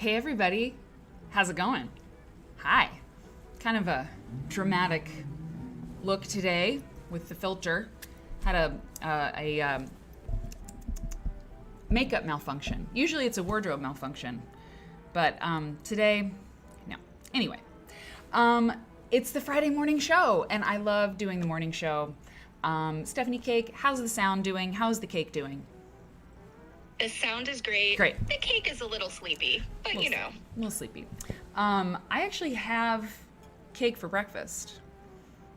Hey everybody, how's it going? Hi. Kind of a dramatic look today with the filter. Had a makeup malfunction. Usually it's a wardrobe malfunction, but today, no. Anyway, it's the Friday morning show, and I love doing the morning show. Stephanie Cake, how's the sound doing? How's the cake doing? The sound is great. Great. The cake is a little sleepy, but you know. A little sleepy. I actually have cake for breakfast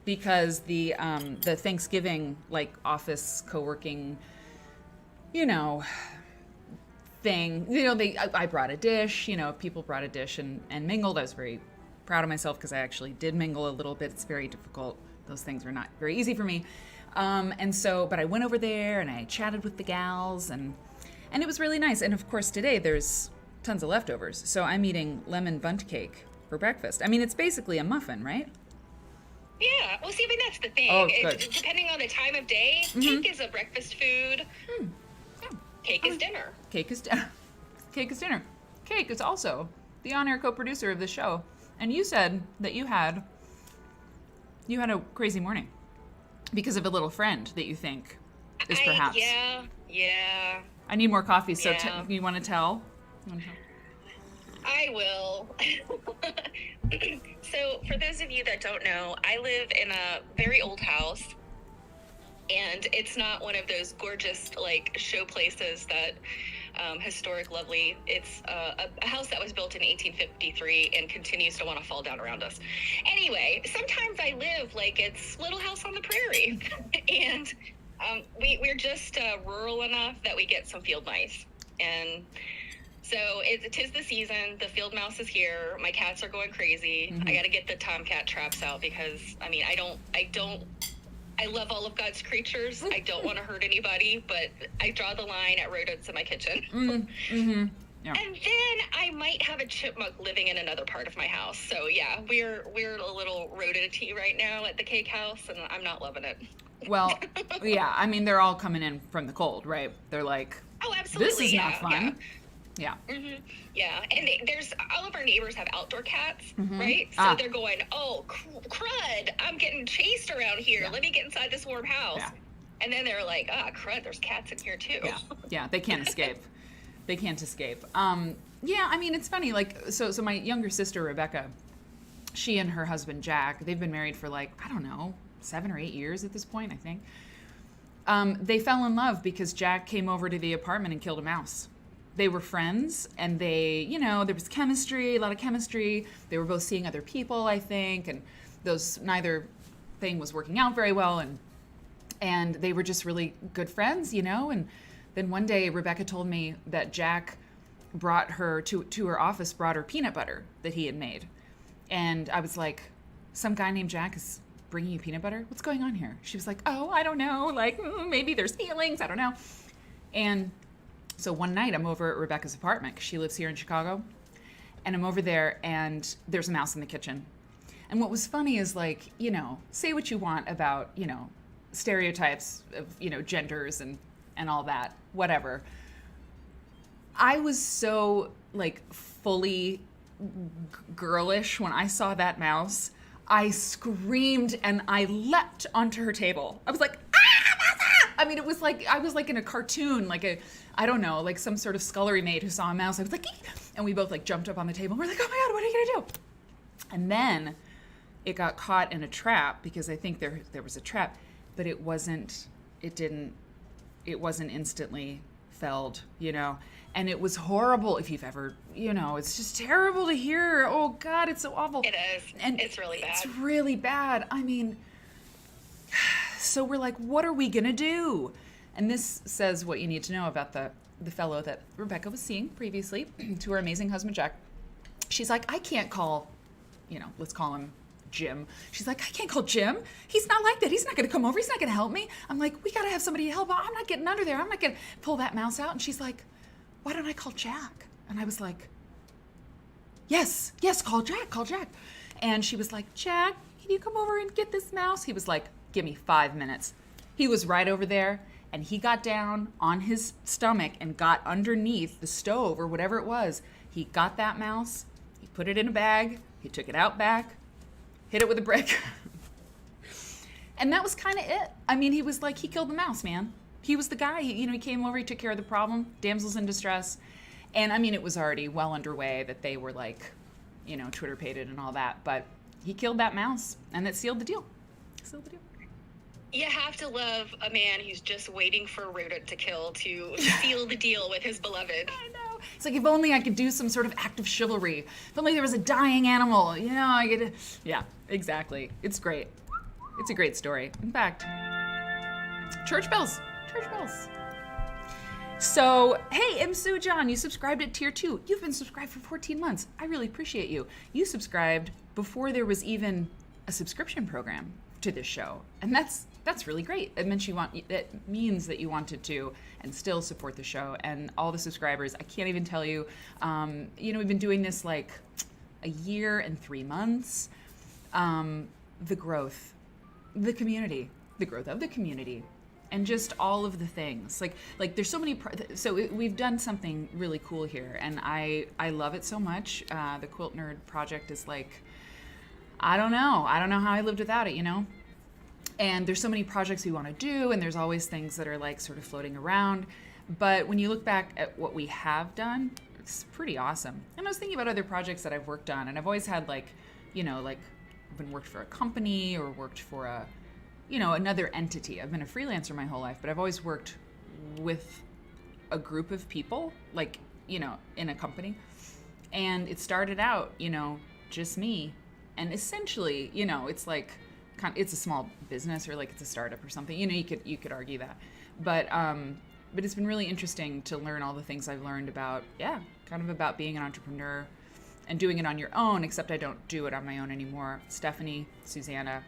because the Thanksgiving office co-working, thing. I brought a dish. People brought a dish and mingled. I was very proud of myself because I actually did mingle a little bit. It's very difficult. Those things were not very easy for me. But I went over there and I chatted with the gals and it was really nice. And of course, today there's tons of leftovers. So I'm eating lemon bundt cake for breakfast. I mean, it's basically a muffin, right? Yeah. Well, see, I mean, that's the thing. Oh, good. Depending on the time of day, cake is a breakfast food. Yeah. Cake is dinner. Cake is dinner. Cake is dinner. Cake is also the on-air co-producer of the show. And you said that you had a crazy morning because of a little friend that you think is perhaps. Yeah. I need more coffee, so Yeah. you want to tell? I will. So, for those of you that don't know, I live in a very old house, and it's not one of those gorgeous, show places that, historic, lovely. It's a house that was built in 1853 and continues to want to fall down around us. Anyway, sometimes I live like it's Little House on the Prairie, and we're just rural enough that we get some field mice, and so it is the season. The field mouse is here. My cats are going crazy. Mm-hmm. I got to get the tomcat traps out because I love all of God's creatures. I don't want to hurt anybody, but I draw the line at rodents in my kitchen. Mm-hmm. Yeah. And then I might have a chipmunk living in another part of my house. So yeah, we're a little rodent-y right now at the cake house, and I'm not loving it. Well, yeah. I mean, they're all coming in from the cold, right? They're like, Oh, absolutely. this is not fun. Yeah. Mm-hmm. Yeah, and there's all of our neighbors have outdoor cats, Mm-hmm. right? So they're going, oh, crud, I'm getting chased around here. Yeah. Let me get inside this warm house. Yeah. And then they're like, crud, there's cats in here too. Yeah. They can't escape. They can't escape. Yeah. I mean, it's funny. So my younger sister Rebecca, she and her husband Jack, they've been married for I don't know, 7 or 8 years at this point, I think. They fell in love because Jack came over to the apartment and killed a mouse. They were friends, and they, there was chemistry, a lot of chemistry. They were both seeing other people, I think, and neither thing was working out very well, and they were just really good friends, And then one day, Rebecca told me that Jack brought her to her office, brought her peanut butter that he had made, and I was like, some guy named Jack is bringing you peanut butter? What's going on here? She was like, oh, I don't know, maybe there's feelings, I don't know, and so one night I'm over at Rebecca's apartment, 'cause she lives here in Chicago, and I'm over there and there's a mouse in the kitchen. And what was funny is say what you want about, stereotypes of, genders and all that, whatever. I was so fully girlish when I saw that mouse. I screamed and I leapt onto her table. I was like, I mean, it was I was in a cartoon, I don't know, some sort of scullery maid who saw a mouse. I was like, eek! And we both jumped up on the table. We're like, oh my God, what are you gonna do? And then it got caught in a trap because I think there was a trap, but it wasn't instantly felled, and it was horrible. If you've ever, it's just terrible to hear. Oh God, it's so awful. It is. And it's really bad. It's really bad. I mean, so we're like, what are we gonna do? And this says what you need to know about the fellow that Rebecca was seeing previously to her amazing husband, Jack. She's like, I can't call, let's call him Jim. She's like, I can't call Jim. He's not like that. He's not going to come over. He's not going to help me. I'm like, we got to have somebody to help. I'm not getting under there. I'm not going to pull that mouse out. And she's like, why don't I call Jack? And I was like, yes, call Jack. And she was like, Jack, can you come over and get this mouse? He was like, give me 5 minutes. He was right over there. and he got down on his stomach and got underneath the stove or whatever it was. He got that mouse, he put it in a bag, he took it out back, hit it with a brick. And that was kind of it. I mean, he was like, he killed the mouse, man. He was the guy. He came over, he took care of the problem, damsels in distress. And I mean, it was already well underway that they were like, Twitter pated and all that. But he killed that mouse, and that sealed the deal. Sealed the deal. You have to love a man who's just waiting for a rodent to kill to seal the deal with his beloved. I know. It's like, if only I could do some sort of act of chivalry. If only there was a dying animal, I could. Yeah, exactly. It's great. It's a great story. In fact, church bells. Church bells. So, hey, M. Sue John, you subscribed at tier 2. You've been subscribed for 14 months. I really appreciate you. You subscribed before there was even a subscription program to this show. And that's really great. It means that you wanted to and still support the show. And all the subscribers, I can't even tell you, we've been doing this like a year and 3 months. The growth, the community, the growth of the community, and just all of the things. Like there's so many, we've done something really cool here, and I love it so much. The Quilt Nerd Project is like, I don't know how I lived without it, And there's so many projects we want to do, and there's always things that are like sort of floating around. But when you look back at what we have done, it's pretty awesome. And I was thinking about other projects that I've worked on, and I've always had like I've been worked for a company or worked for another entity. I've been a freelancer my whole life, but I've always worked with a group of people, in a company. And it started out, just me. And essentially, it's like, it's a small business, or like it's a startup or something. You could argue that. But it's been really interesting to learn all the things I've learned about, about being an entrepreneur and doing it on your own, except I don't do it on my own anymore. Stephanie, Susanna,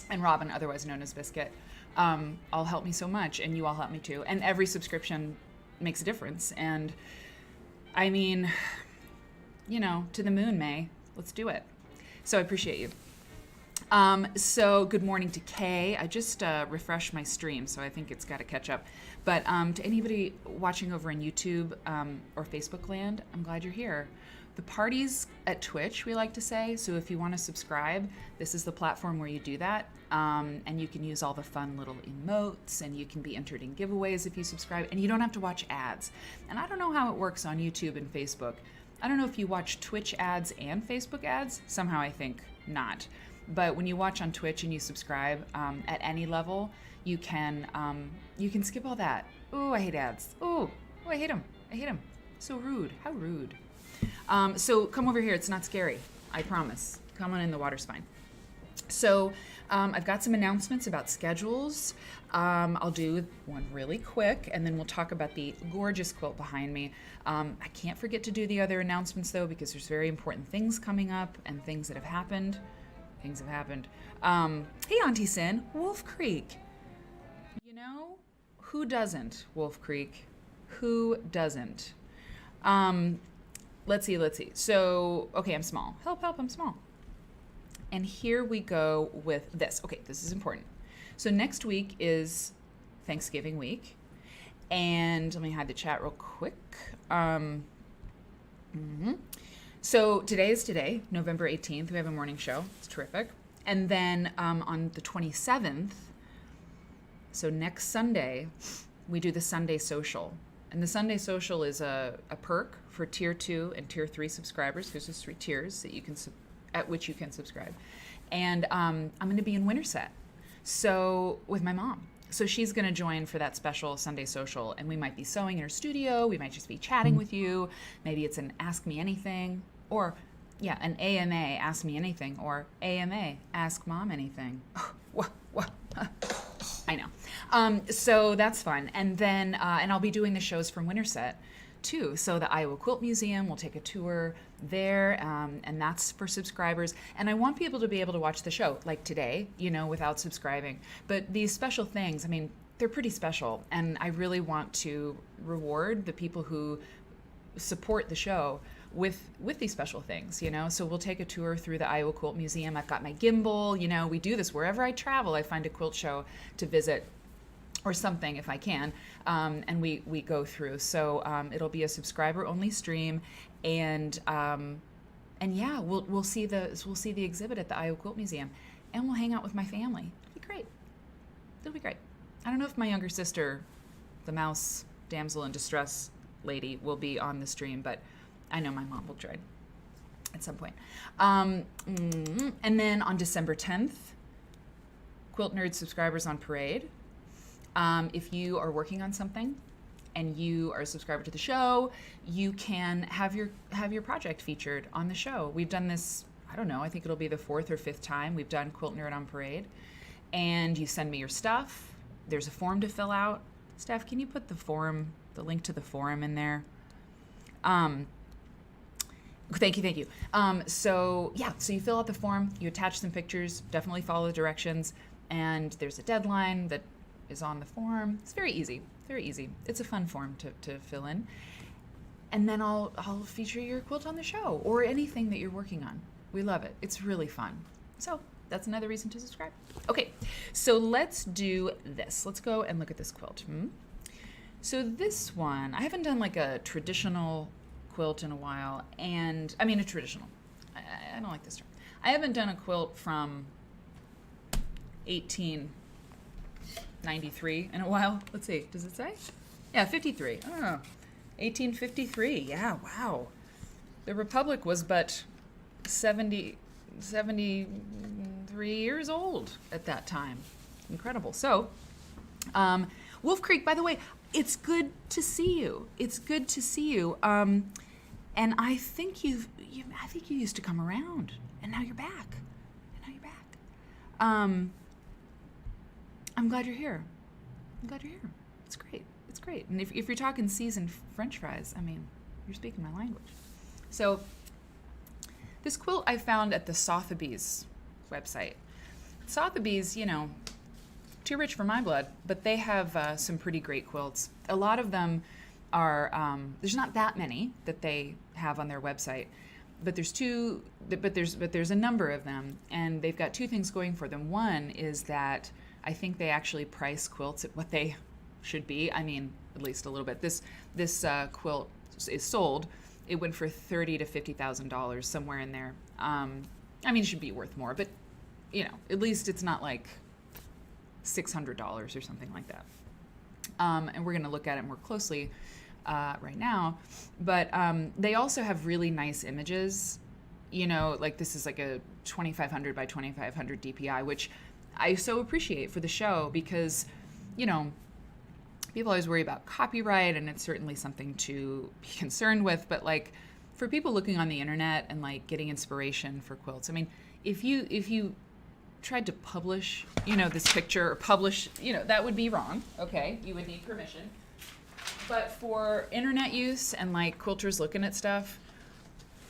and Robin, otherwise known as Biscuit, all help me so much, and you all help me too. And every subscription makes a difference. And I mean, to the moon, May. Let's do it. So I appreciate you. So good morning to Kay. I just refreshed my stream, so I think it's got to catch up. But to anybody watching over on YouTube or Facebook land, I'm glad you're here. The party's at Twitch, we like to say. So if you want to subscribe, this is the platform where you do that. And you can use all the fun little emotes, and you can be entered in giveaways if you subscribe. And you don't have to watch ads. And I don't know how it works on YouTube and Facebook. I don't know if you watch Twitch ads and Facebook ads. Somehow I think not. But when you watch on Twitch and you subscribe at any level, you can skip all that. Ooh, I hate ads. Ooh, I hate them. I hate them. So rude. How rude. So come over here. It's not scary. I promise. Come on in. The water's fine. So I've got some announcements about schedules. I'll do one really quick, and then we'll talk about the gorgeous quilt behind me. I can't forget to do the other announcements, though, because there's very important things coming up and things that have happened. Things have happened. Hey, Auntie Sin, Wolf Creek. Who doesn't, Wolf Creek? Who doesn't? Let's see. So, okay, I'm small. Help, I'm small. And here we go with this. Okay, this is important. So next week is Thanksgiving week. And let me hide the chat real quick. So today is today, November 18th. We have a morning show. It's terrific. And then on the 27th, so next Sunday, we do the Sunday Social. And the Sunday Social is a perk for Tier 2 and Tier 3 subscribers. There's just 3 tiers that you can at which you can subscribe. And I'm going to be in Winterset, so with my mom. So she's going to join for that special Sunday Social, and we might be sewing in her studio. We might just be chatting with you. Maybe it's an Ask Me Anything, or an AMA, Ask Me Anything, or AMA, Ask Mom Anything. I know. So that's fun. And then, and I'll be doing the shows from Winterset too. So the Iowa Quilt Museum, we'll take a tour there, and that's for subscribers. And I want people to be able to watch the show, like today, without subscribing. But these special things, they're pretty special. And I really want to reward the people who support the show with these special things, So we'll take a tour through the Iowa Quilt Museum. I've got my gimbal, we do this wherever I travel. I find a quilt show to visit. or something if I can, and we go through. So it'll be a subscriber only stream, and yeah, we'll see the exhibit at the Iowa Quilt Museum, and we'll hang out with my family. It'll be great. It'll be great. I don't know if my younger sister, the mouse damsel in distress lady, will be on the stream, but I know my mom will join at some point. And then on December 10th, Quilt Nerd subscribers on parade. If you are working on something and you are a subscriber to the show, you can have your project featured on the show. We've done this, I don't know, I think it'll be the 4th or 5th time we've done Quilt Nerd on Parade. And you send me your stuff. There's a form to fill out. Steph, can you put the link to the forum in there? Thank you. So you fill out the form, you attach some pictures, definitely follow the directions, and there's a deadline that is on the form. It's very easy. It's a fun form to fill in. And then I'll feature your quilt on the show or anything that you're working on. We love it. It's really fun. So that's another reason to subscribe. Okay, so let's do this. Let's go and look at this quilt. So this one, I haven't done like a traditional quilt in a while, and I mean a traditional. I don't like this term. I haven't done a quilt from 1893 in a while. Let's see, does it say? Yeah, 53. Oh, 1853. Yeah, wow. The Republic was but 73 years old at that time. Incredible. So, Wolf Creek, by the way, it's good to see you. And I think you used to come around, and now you're back. I'm glad you're here. It's great. And if you're talking seasoned French fries, I mean, you're speaking my language. So this quilt I found at the Sotheby's website. Sotheby's, too rich for my blood, but they have some pretty great quilts. A lot of them are, there's not that many that they have on their website, but there's a number of them, and they've got two things going for them. One is that I think they actually price quilts at what they should be. I mean, at least a little bit. This quilt is sold. It went for $30,000 to $50,000, somewhere in there. I mean, it should be worth more, but at least it's not like $600 or something like that. And we're going to look at it more closely right now. But they also have really nice images. Like this is like a 2500 by 2500 DPI, which I so appreciate for the show because, people always worry about copyright, and it's certainly something to be concerned with. But like for people looking on the internet and like getting inspiration for quilts, I mean, if you tried to publish, this picture or publish, that would be wrong. Okay, you would need permission. But for internet use and like quilters looking at stuff,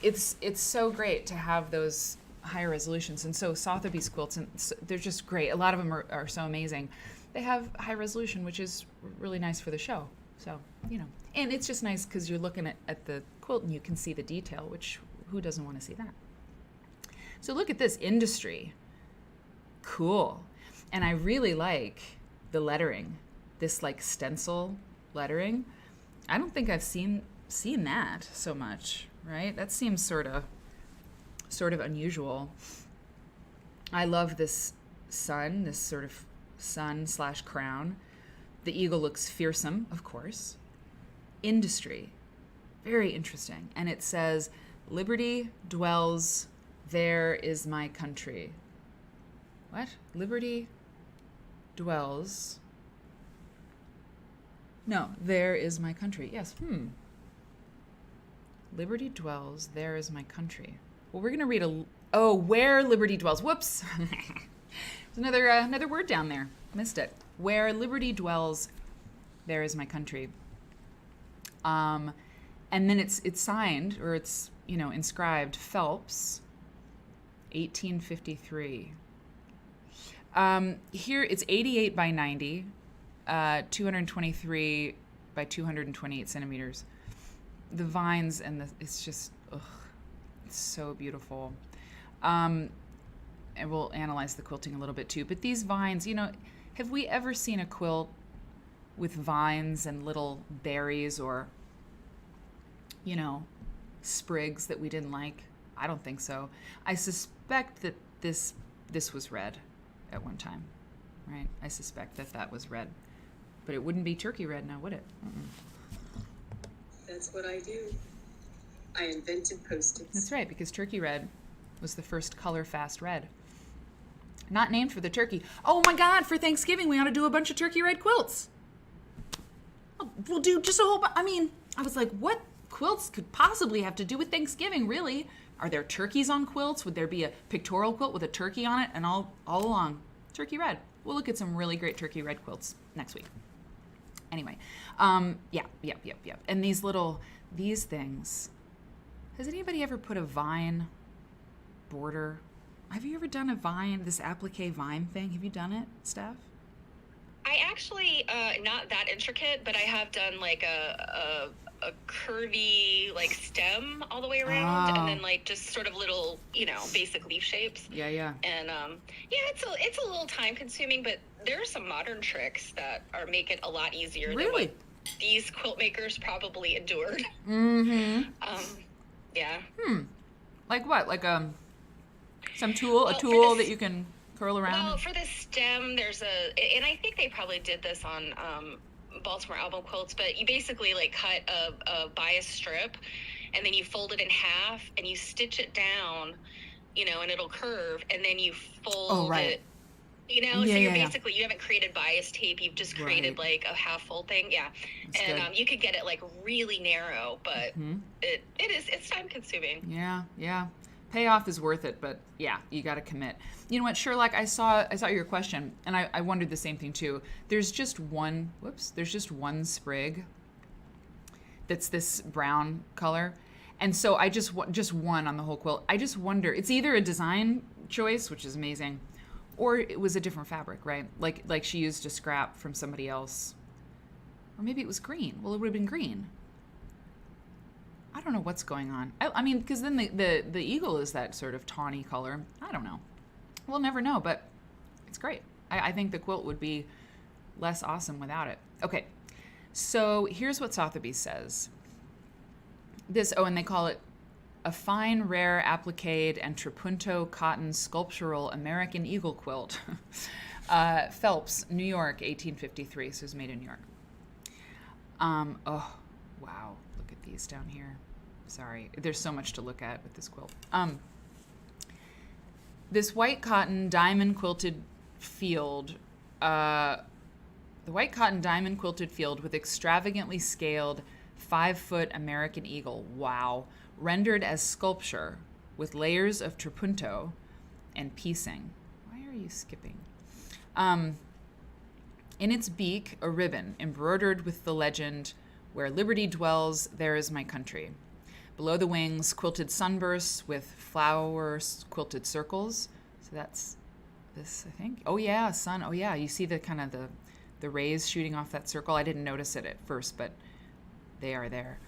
it's so great to have those higher resolutions. And so Sotheby's quilts, and they're just great. A lot of them are so amazing. They have high resolution, which is really nice for the show. So, and it's just nice because you're looking at the quilt and you can see the detail, which who doesn't want to see that? So look at this industry. Cool. And I really like the lettering, this like stencil lettering. I don't think I've seen that so much, right? That seems sort of unusual. I love this sun, this sort of sun/crown. The eagle looks fearsome, of course. Industry, very interesting. And it says, "Liberty dwells, there is my country." What? Liberty dwells. No, there is my country. Yes. Liberty dwells, there is my country. Well, we're going to read where liberty dwells. Whoops. There's another word down there. Missed it. Where liberty dwells, there is my country. And then it's signed, or it's, inscribed, Phelps, 1853. Here it's 88 by 90, 223 by 228 centimeters. The vines and it's just, it's so beautiful. And we'll analyze the quilting a little bit too. But these vines, have we ever seen a quilt with vines and little berries or, you know, sprigs that we didn't like? I don't think so. I suspect that this was red at one time, right? I suspect that was red. But it wouldn't be turkey red now, would it? Mm-mm. That's what I do. I invented Post-its. That's right, because turkey red was the first color fast red. Not named for the turkey. Oh my God, for Thanksgiving, we ought to do a bunch of turkey red quilts. We'll do just a whole bunch. I mean, I was like, what quilts could possibly have to do with Thanksgiving, really? Are there turkeys on quilts? Would there be a pictorial quilt with a turkey on it? And all along, turkey red. We'll look at some really great turkey red quilts next week. Anyway, yeah. And these things. Has anybody ever put a vine border? Have you ever done a vine, this applique vine thing? Have you done it, Steph? I actually, not that intricate, but I have done like a curvy like stem all the way around, and then like just sort of little, you know, basic leaf shapes. Yeah. And yeah, it's a little time consuming, but there are some modern tricks that make it a lot easier than what these quilt makers probably endured. Mm-hmm. Yeah. Like what? Like some tool, a tool that you can curl around? Well, for the stem, and I think they probably did this on Baltimore album quilts, but you basically like cut a bias strip, and then you fold it in half, and you stitch it down, you know, and it'll curve, and then you fold it, you know, so you're basically, you haven't created bias tape, you've just created like a half fold thing. Yeah. That's and you could get it like really narrow, but it's time consuming. Yeah. Payoff is worth it, but yeah, you got to commit. You know what, Sherlock, I saw your question, and I wondered the same thing too. There's just one sprig that's this brown color. And so I just one on the whole quilt. I just wonder, it's either a design choice, which is amazing, or it was a different fabric, right? Like she used a scrap from somebody else. Or maybe it was green. Well, it would have been green. I don't know what's going on. I mean, because then the eagle is that sort of tawny color. I don't know. We'll never know, but it's great. I think the quilt would be less awesome without it. Okay, so here's what Sotheby's says. And they call it a fine, rare, appliqued and trapunto cotton sculptural American eagle quilt. Phelps, New York, 1853. So it was made in New York. Oh, wow. Look at these down here. Sorry. There's so much to look at with this quilt. This white cotton diamond quilted field, the white cotton diamond quilted field with extravagantly scaled 5-foot American eagle. Wow. Rendered as sculpture with layers of trapunto and piecing. Why are you skipping? In its beak, a ribbon embroidered with the legend, "Where liberty dwells, there is my country." Below the wings, quilted sunbursts with flowers quilted circles. So that's this, I think. Oh yeah, sun. Oh yeah, you see the kind of the rays shooting off that circle. I didn't notice it at first, but they are there.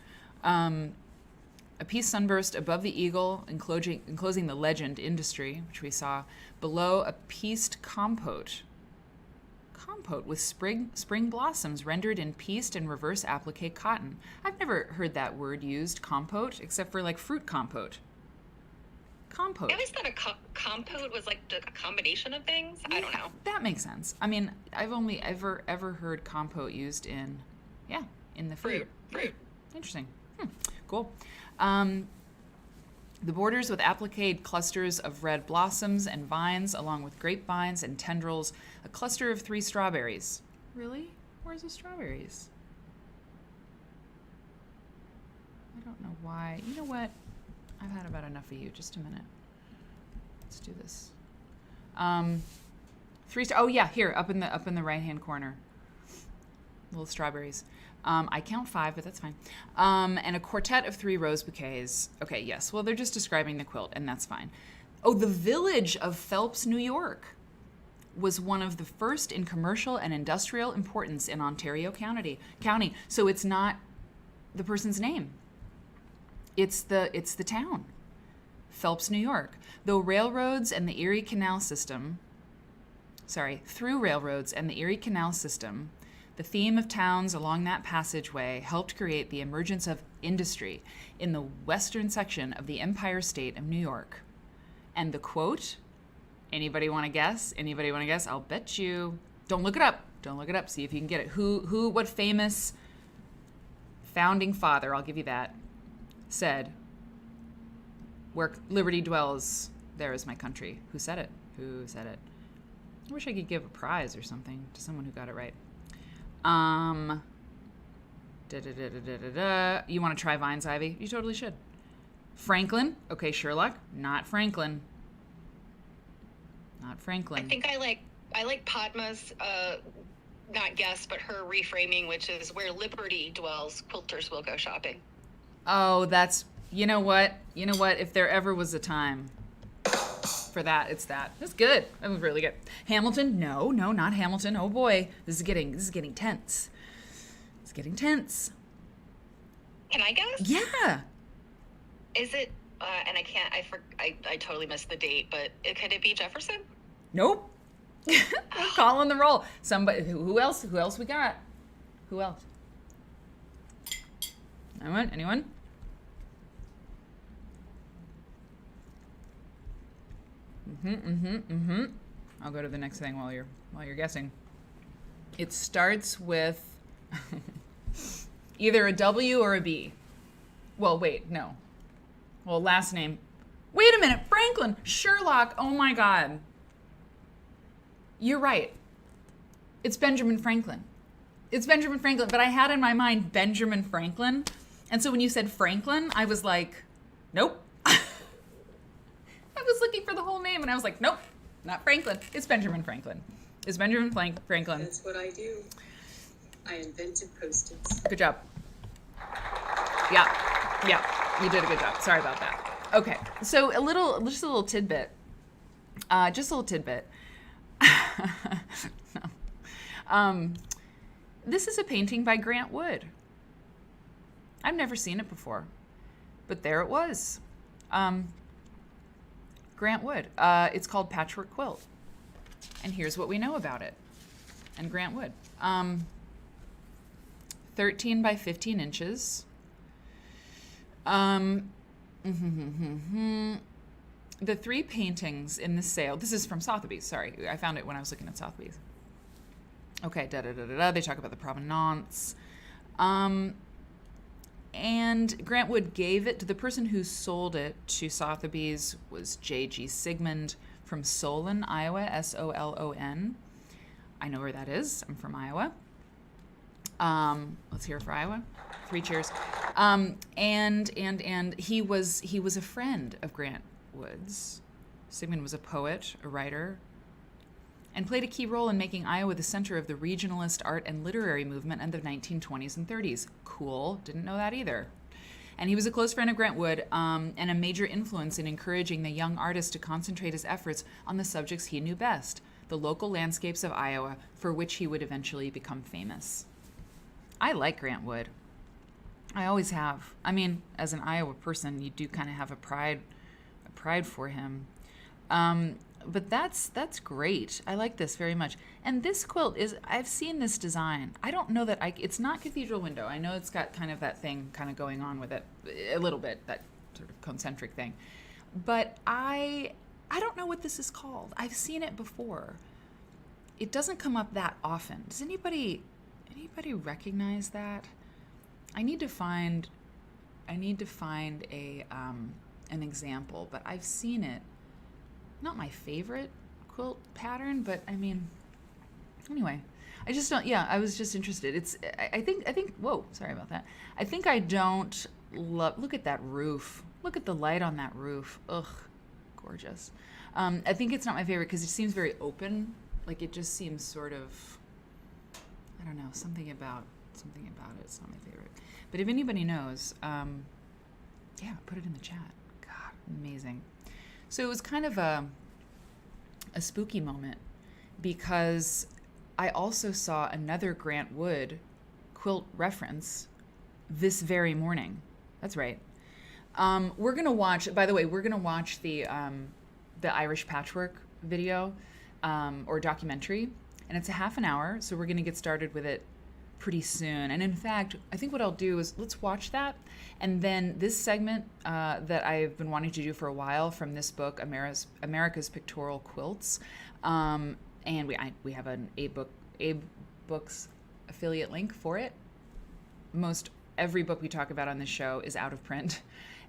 A piece sunburst above the eagle, enclosing the legend industry, which we saw. Below, a pieced compote with spring blossoms rendered in pieced and reverse applique cotton. I've never heard that word used, compote, except for like fruit compote. Compote. I always thought a compote was like a combination of things. Yeah, I don't know. That makes sense. I mean, I've only ever heard compote used in the fruit. Interesting. Cool. The borders with appliqued clusters of red blossoms and vines, along with grapevines and tendrils, a cluster of 3 strawberries. Really? Where's the strawberries? I don't know why. You know what? I've had about enough of you. Just a minute. Let's do this. 3 oh yeah, here, up in the right-hand corner. Little strawberries. I count 5, but that's fine. And a quartet of 3 rose bouquets. Okay, yes. Well, they're just describing the quilt, and that's fine. Oh, the village of Phelps, New York, was one of the first in commercial and industrial importance in Ontario County. So it's not the person's name. It's the town. Phelps, New York. Through railroads and the Erie Canal system, The theme of towns along that passageway helped create the emergence of industry in the western section of the Empire State of New York. And the quote, anybody want to guess? Anybody want to guess? I'll bet you. Don't look it up. Don't look it up. See if you can get it. What famous founding father, I'll give you that, said, where liberty dwells, there is my country. Who said it? Who said it? I wish I could give a prize or something to someone who got it right. You want to try Vines, Ivy? You totally should. Franklin. Okay, Sherlock. Not Franklin. Not Franklin. I think I like Padma's not guess, but her reframing, which is where liberty dwells, quilters will go shopping. Oh, that's, you know what? If there ever was a time for that, it's that. That's good. That was really good. Hamilton? No, not Hamilton. Oh boy, this is getting tense. It's getting tense. Can I guess? Yeah. Is it? And I can't. I totally missed the date, but could it be Jefferson? Nope. We're calling the roll. Somebody. Who else? Who else we got? Who else? Anyone? I'll go to the next thing while you're guessing. It starts with either a W or a B. Well, wait, no. Well, last name. Wait a minute, Franklin, Sherlock. Oh my God. You're right. It's Benjamin Franklin. It's Benjamin Franklin, but I had in my mind Benjamin Franklin. And so when you said Franklin, I was like, nope. I was looking for the whole name and I was like, nope, not Franklin. It's Benjamin Franklin. It's Benjamin Franklin. That's what I do. I invented Post-its. Good job. Yeah, you did a good job. Sorry about that. Okay, so just a little tidbit. No. This is a painting by Grant Wood. I've never seen it before, but there it was. Grant Wood. It's called Patchwork Quilt. And here's what we know about it. And Grant Wood. 13 by 15 inches. The three paintings in the sale, this is from Sotheby's, sorry. I found it when I was looking at Sotheby's. Okay, they talk about the provenance. And Grant Wood gave it to the person who sold it to Sotheby's was J.G. Sigmund from Solon, Iowa, Solon. I know where that is. I'm from Iowa. Let's hear it for Iowa. 3 cheers. And he was a friend of Grant Wood's. Sigmund was a poet, a writer, and played a key role in making Iowa the center of the regionalist art and literary movement in the 1920s and 30s. Cool. Didn't know that either. And he was a close friend of Grant Wood and a major influence in encouraging the young artist to concentrate his efforts on the subjects he knew best, the local landscapes of Iowa, for which he would eventually become famous. I like Grant Wood. I always have. I mean, as an Iowa person, you do kind of have a pride for him. But that's great. I like this very much. And this quilt I've seen this design. I don't know that it's not cathedral window. I know it's got kind of that thing kind of going on with it a little bit, that sort of concentric thing. But I don't know what this is called. I've seen it before. It doesn't come up that often. Does anybody recognize that? I need to find a an example, but I've seen it. Not my favorite quilt pattern, but I mean, anyway, I just don't. Yeah, I was just interested. I think. Whoa, sorry about that. I think I don't love. Look at that roof. Look at the light on that roof. Ugh, gorgeous. I think it's not my favorite because it seems very open. Like it just seems sort of. I don't know, something about it. It's not my favorite. But if anybody knows, yeah, put it in the chat. God, amazing. So it was kind of a spooky moment because I also saw another Grant Wood quilt reference this very morning. That's right. We're gonna watch. By the way, we're gonna watch the Irish patchwork video or documentary, and it's a half an hour. So we're gonna get started with it pretty soon. And in fact, I think what I'll do is let's watch that. And then this segment that I've been wanting to do for a while from this book, America's Pictorial Quilts. And we have an Abe Books affiliate link for it. Most every book we talk about on this show is out of print.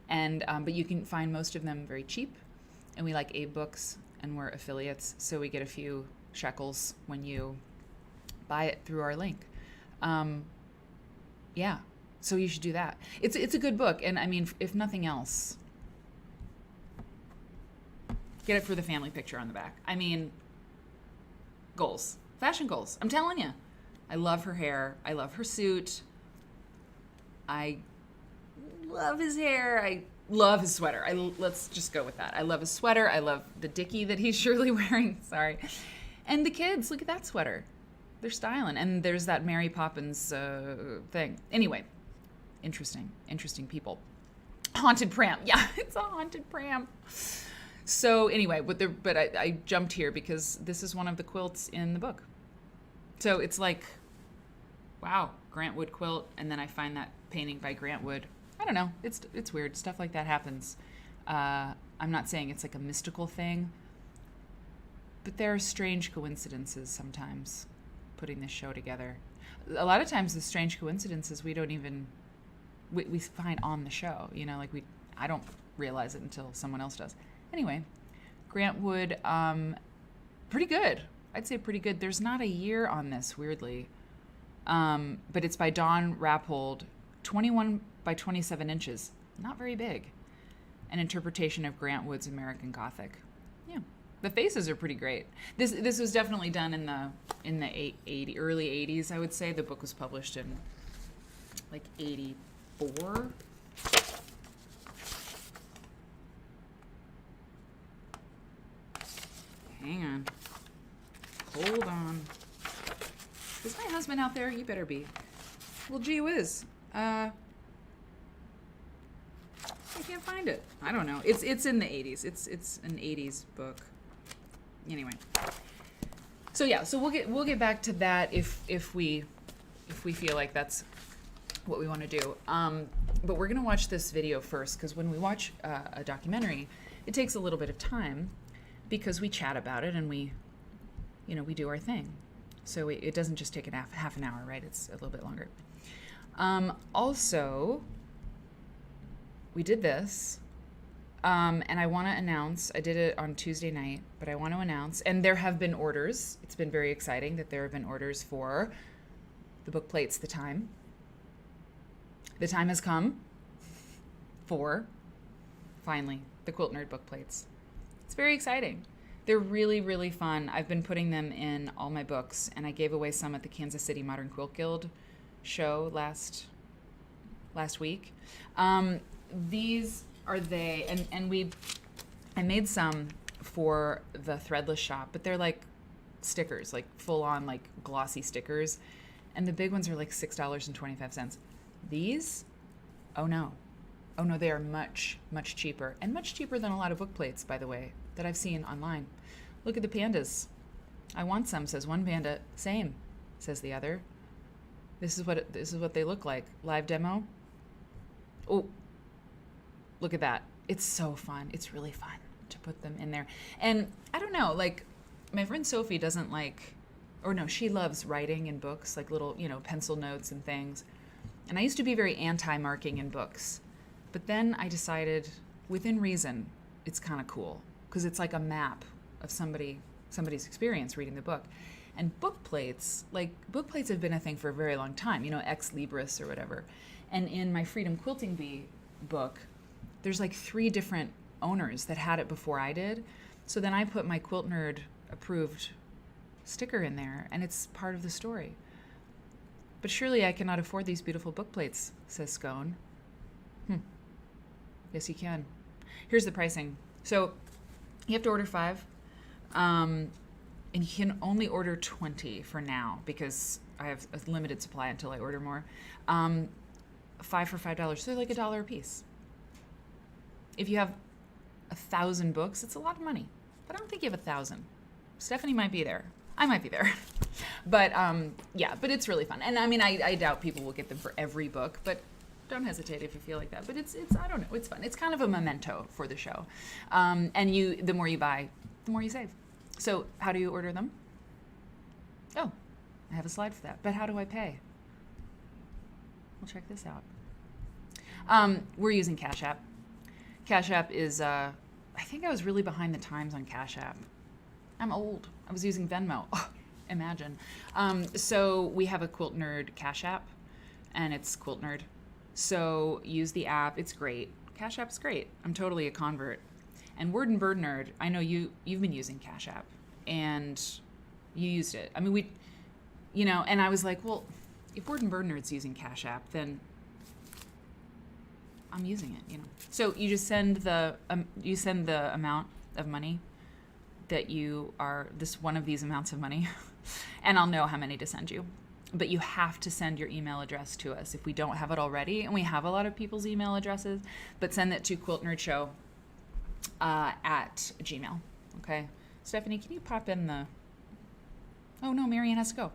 And but you can find most of them very cheap. And we like Abe Books, and we're affiliates, so we get a few shekels when you buy it through our link. Yeah, so you should do that. It's a good book, and I mean, if nothing else, get it for the family picture on the back. I mean, goals, fashion goals. I'm telling you, I love her hair. I love her suit. I love his hair. I love his sweater. Let's just go with that. I love his sweater. I love the dickie that he's surely wearing. Sorry. And the kids, look at that sweater. They're styling. And there's that Mary Poppins thing. Anyway, interesting people. Haunted pram. Yeah, it's a haunted pram. So anyway, but I jumped here because this is one of the quilts in the book. So it's like, wow, Grant Wood quilt, and then I find that painting by Grant Wood. I don't know. It's weird. Stuff like that happens. I'm not saying it's like a mystical thing, but there are strange coincidences sometimes putting this show together. A lot of times the strange coincidences we don't even we find on the show, you know, like I don't realize it until someone else does. Anyway, Grant Wood, pretty good. I'd say pretty good. There's not a year on this, weirdly. But it's by Dawn Rappold, 21 by 27 inches. Not very big. An interpretation of Grant Wood's American Gothic. Yeah. The faces are pretty great. This was definitely done in the early 80s, I would say. The book was published in like 84. Hang on. Hold on. Is my husband out there? You better be. Well, gee whiz. I can't find it. I don't know. It's in the 80s. It's an 80s book. Anyway. So yeah, so we'll get back to that if we feel like that's what we want to do. But we're gonna watch this video first, because when we watch a documentary, it takes a little bit of time because we chat about it and we do our thing. So it doesn't just take half an hour, right? It's a little bit longer. Also, we did this, and I want to announce, I did it on Tuesday night, but I want to announce, and there have been orders. It's been very exciting that there have been orders for the book plates, The Time. The time has come for, finally, the Quilt Nerd book plates. It's very exciting. They're really, really fun. I've been putting them in all my books, and I gave away some at the Kansas City Modern Quilt Guild show last week. These are they, and I made some for the threadless shop, but they're like stickers, like full-on like glossy stickers, and the big ones are like $6.25. These, oh no, they are much, much cheaper, and much cheaper than a lot of book plates, by the way, that I've seen online. Look at the pandas. I want some, says one panda. Same, says the other. This is what they look like. Live demo. Oh, look at that. It's so fun. It's really fun to put them in there. And I don't know, like my friend Sophie doesn't like, or no, she loves writing in books, like little, pencil notes and things. And I used to be very anti-marking in books. But then I decided, within reason, it's kind of cool, because it's like a map of somebody's experience reading the book. And book plates have been a thing for a very long time, ex libris or whatever. And in my Freedom Quilting Bee book, there's like 3 different owners that had it before I did. So then I put my Quilt Nerd approved sticker in there, and it's part of the story. But surely I cannot afford these beautiful book plates, says Scone. Yes, you can. Here's the pricing. So you have to order 5. And you can only order 20 for now because I have a limited supply until I order more. 5 for $5, so they're like $1 a piece. If you have 1,000 books, it's a lot of money. But I don't think you have 1,000. Stephanie might be there. I might be there. But yeah, but it's really fun. And I mean, I doubt people will get them for every book, but don't hesitate if you feel like that. But it's I don't know, it's fun. It's kind of a memento for the show. And the more you buy, the more you save. So how do you order them? Oh, I have a slide for that. But how do I pay? Well, check this out. We're using Cash App. Cash App is, I think I was really behind the times on Cash App. I'm old. I was using Venmo. Oh, imagine. So we have a Quilt Nerd Cash App, and it's Quilt Nerd. So use the app. It's great. Cash App's great. I'm totally a convert. And Word and Bird Nerd, I know you've been using Cash App, and you used it. I mean, and I was like, well, if Word and Bird Nerd's using Cash App, then I'm using it, So you just send the amount of money that you are, one of these amounts of money, and I'll know how many to send you. But you have to send your email address to us if we don't have it already, and we have a lot of people's email addresses, but send it to quiltnerdshow at Gmail. Okay, Stephanie, can you pop in the? Oh no, Marianne has to go.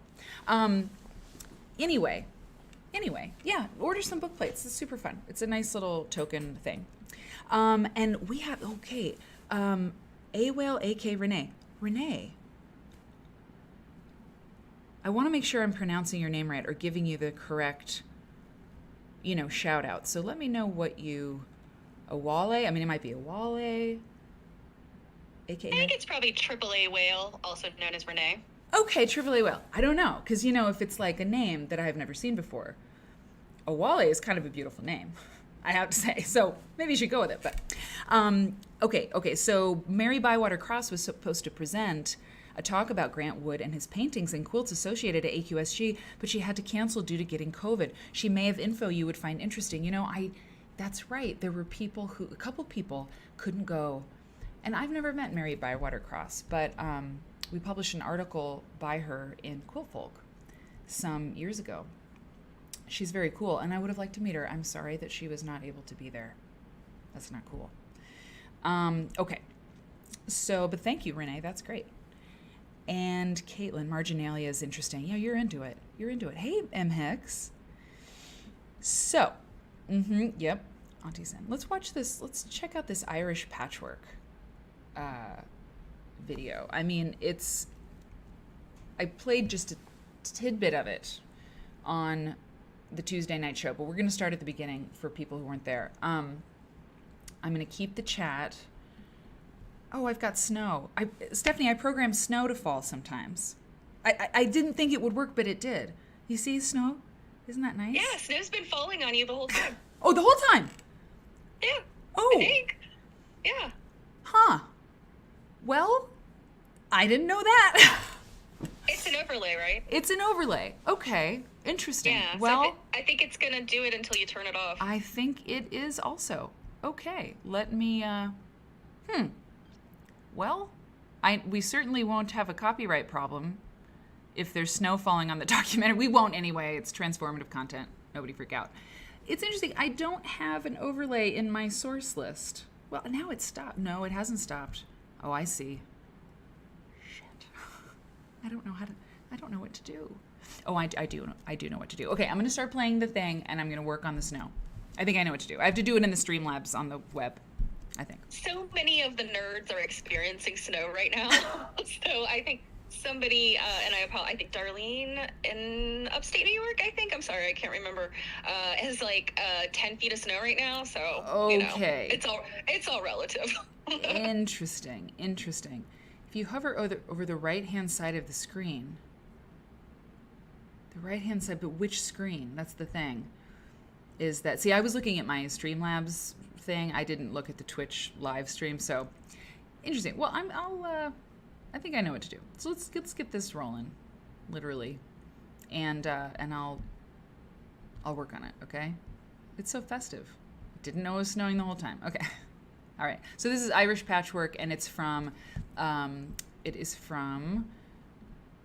Anyway, yeah, order some book plates. It's super fun. It's a nice little token thing. And we have A-Whale, A.K. Renee. I want to make sure I'm pronouncing your name right or giving you the correct, shout out. So let me know what Awale. I mean, it might be Awale. AKA. I think it's probably AAA Whale, also known as Renee. Okay, AAA Whale. I don't know, because if it's like a name that I've never seen before, Awale is kind of a beautiful name, I have to say. So maybe you should go with it. But okay. So Mary Bywater Cross was supposed to present a talk about Grant Wood and his paintings and quilts associated at AQSG, but she had to cancel due to getting COVID. She may have info you would find interesting. That's right. There were a couple people couldn't go. And I've never met Mary Bywater Cross, but we published an article by her in Quilt Folk some years ago. She's very cool, and I would have liked to meet her. I'm sorry that she was not able to be there. That's not cool. Okay. So, but thank you, Renee. That's great. And Caitlin, Marginalia is interesting. Yeah, you're into it. Hey, M. Hicks. So, yep. Auntie Sen. Let's watch this. Let's check out this Irish patchwork video. I mean, I played just a tidbit of it on the Tuesday night show, but we're going to start at the beginning for people who weren't there. I'm going to keep the chat. Oh, I've got snow. Stephanie, I programmed snow to fall sometimes. I didn't think it would work, but it did. You see snow? Isn't that nice? Yeah, snow's been falling on you the whole time. Oh, the whole time? Yeah. Oh. I think. Yeah. Huh. Well, I didn't know that. It's an overlay, right? It's an overlay. Okay. Interesting. Yeah. Well, so I think it's going to do it until you turn it off. I think it is also. Okay. Let me, Well, we certainly won't have a copyright problem if there's snow falling on the documentary. We won't anyway. It's transformative content. Nobody freak out. It's interesting. I don't have an overlay in my source list. Well, now it's stopped. No, it hasn't stopped. Oh, I see. Shit. I don't know what to do. Oh, I do know what to do. Okay, I'm going to start playing the thing, and I'm going to work on the snow. I think I know what to do. I have to do it in the Streamlabs on the web, I think. So many of the nerds are experiencing snow right now. So I think somebody, and I think Darlene in upstate New York, I'm sorry, I can't remember, has 10 feet of snow right now. So, okay. It's all relative. Interesting. If you hover over the right-hand side of the screen, the right-hand side, but which screen? That's the thing. Is that, see, I was looking at my Streamlabs thing. I didn't look at the Twitch live stream, so interesting. Well, I think I know what to do. So let's get this rolling, literally, and I'll work on it. Okay, it's so festive. Didn't know it was snowing the whole time. Okay, all right. So this is Irish Patchwork, and it's from. It is from.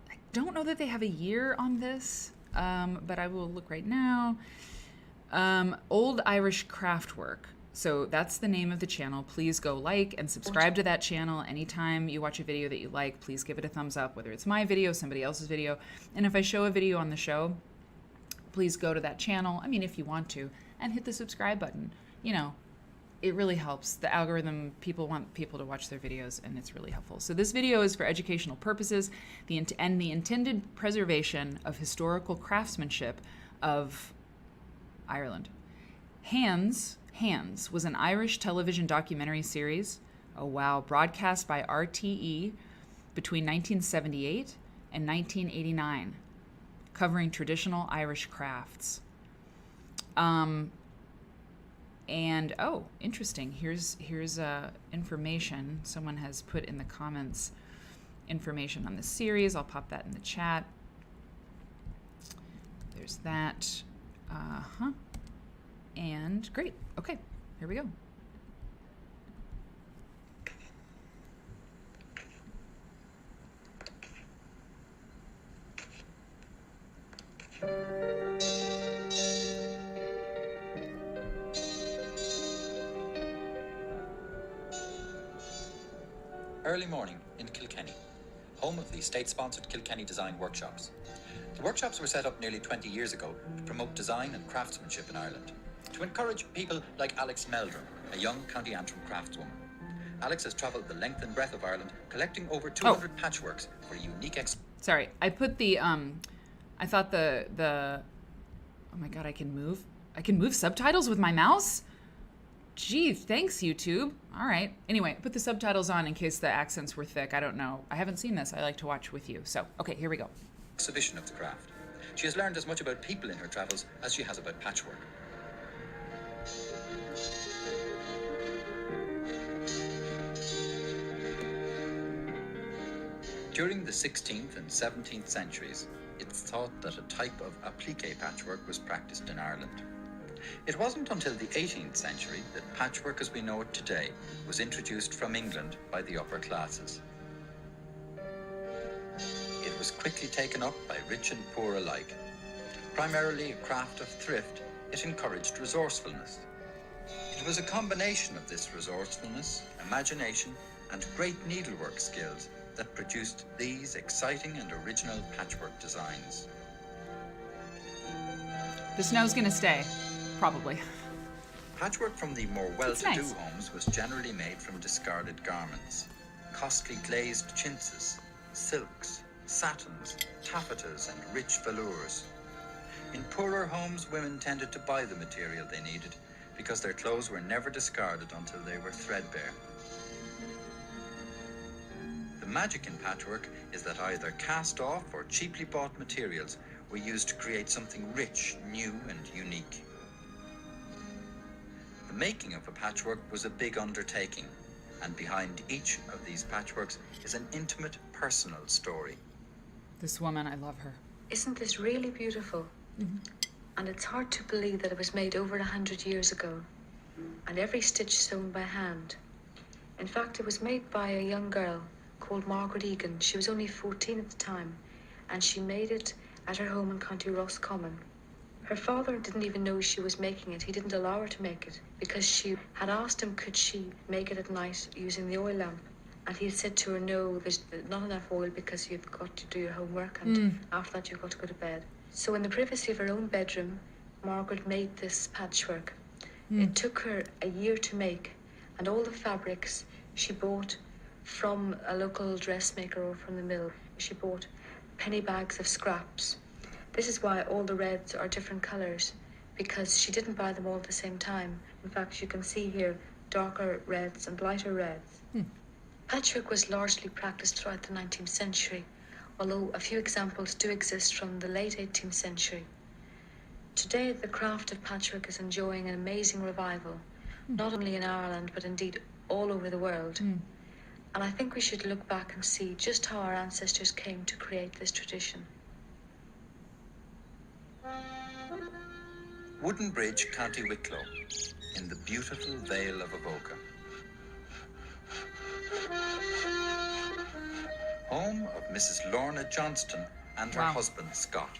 I don't know that they have a year on this, but I will look right now. Old Irish Craftwork. So that's the name of the channel. Please go like and subscribe to that channel. Anytime you watch a video that you like, please give it a thumbs up, whether it's my video, somebody else's video. And if I show a video on the show, please go to that channel, I mean, if you want to, and hit the subscribe button. You know, it really helps. The algorithm, people want people to watch their videos, and it's really helpful. So this video is for educational purposes and the intended preservation of historical craftsmanship of Ireland. Hands was an Irish television documentary series, broadcast by RTE between 1978 and 1989, covering traditional Irish crafts. And interesting. Here's information. Someone has put in the comments information on the series. I'll pop that in the chat. There's that. And great. Okay, here we go. Early morning in Kilkenny, home of the state-sponsored Kilkenny Design Workshops. The workshops were set up nearly 20 years ago to promote design and craftsmanship in Ireland, to encourage people like Alex Meldrum, a young County Antrim craftswoman. Alex has travelled the length and breadth of Ireland, collecting over 200 patchworks for a unique Sorry, I put the, I thought the, oh my God, I can move subtitles with my mouse? Gee, thanks, YouTube. All right. Anyway, put the subtitles on in case the accents were thick. I don't know. I haven't seen this. I like to watch with you. So, okay, here we go. Exhibition of the craft. She has learned as much about people in her travels as she has about patchwork. During the 16th and 17th centuries, it's thought that a type of appliqué patchwork was practiced in Ireland. It wasn't until the 18th century that patchwork as we know it today was introduced from England by the upper classes. It was quickly taken up by rich and poor alike. Primarily a craft of thrift, it encouraged resourcefulness. It was a combination of this resourcefulness, imagination, and great needlework skills that produced these exciting and original patchwork designs. The snow's gonna stay, probably. Patchwork from the more well-to-do nice. homes was generally made from discarded garments. Costly glazed chintzes, silks, satins, taffetas, and rich velours. In poorer homes, women tended to buy the material they needed because their clothes were never discarded until they were threadbare. The magic in patchwork is that either cast-off or cheaply bought materials were used to create something rich, new, and unique. The making of a patchwork was a big undertaking, and behind each of these patchworks is an intimate, personal story. This woman, I love her. Isn't this really beautiful? Mm-hmm. And it's hard to believe that it was made over 100 years ago, and every stitch sewn by hand. In fact, it was made by a young girl called Margaret Egan. She was only 14 at the time, and she made it at her home in County Roscommon. Her father didn't even know she was making it. He didn't allow her to make it because she had asked him could she make it at night using the oil lamp. And he said to her, no, there's not enough oil because you've got to do your homework and after that you've got to go to bed. So in the privacy of her own bedroom, Margaret made this patchwork. It took her a year to make, and all the fabrics she bought from a local dressmaker or from the mill. She bought penny bags of scraps. This is why all the reds are different colours, because she didn't buy them all at the same time. In fact, you can see here darker reds and lighter reds. Patchwork was largely practiced throughout the 19th century, although a few examples do exist from the late 18th century. Today, the craft of patchwork is enjoying an amazing revival, not only in Ireland, but indeed all over the world. And I think we should look back and see just how our ancestors came to create this tradition. Wooden Bridge, County Wicklow, in the beautiful Vale of Avoca. Home of Mrs. Lorna Johnston and her Wow. husband, Scott.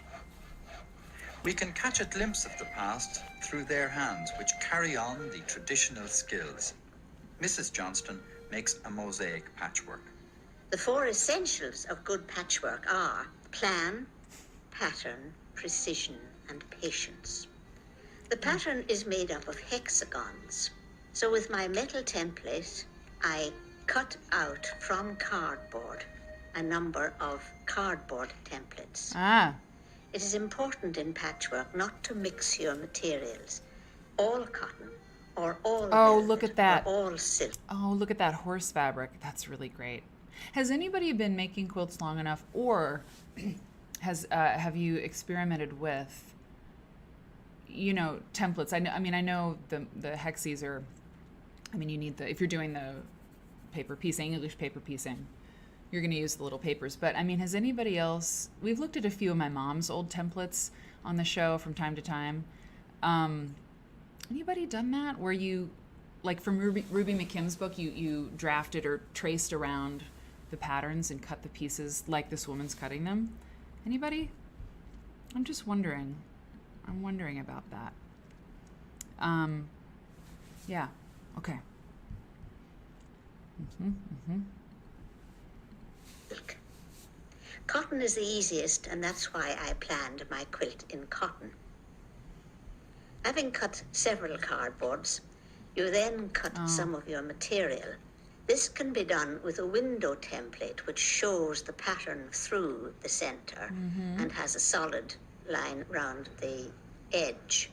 We can catch a glimpse of the past through their hands, which carry on the traditional skills. Mrs. Johnston makes a mosaic patchwork. The 4 essentials of good patchwork are plan, pattern, precision, and patience. The pattern is made up of hexagons. So with my metal template, I cut out from cardboard a number of cardboard templates. Ah, It is important in patchwork not to mix your materials. All cotton or all velvet look at that. or all silk. oh, look at that horse fabric. That's really great. Has anybody been making quilts long enough, or have you experimented with, templates? I know the hexes are. You need if you're doing the paper piecing, English paper piecing, you're going to use the little papers. But has anybody else? We've looked at a few of my mom's old templates on the show from time to time. Anybody done that where you, like from Ruby McKim's book, you drafted or traced around the patterns and cut the pieces like this woman's cutting them? Anybody? I'm just wondering. I'm wondering about that. Yeah. Okay. Silk. Cotton is the easiest, and that's why I planned my quilt in cotton. Having cut several cardboards, you then cut some of your material. This can be done with a window template which shows the pattern through the center and has a solid line round the edge.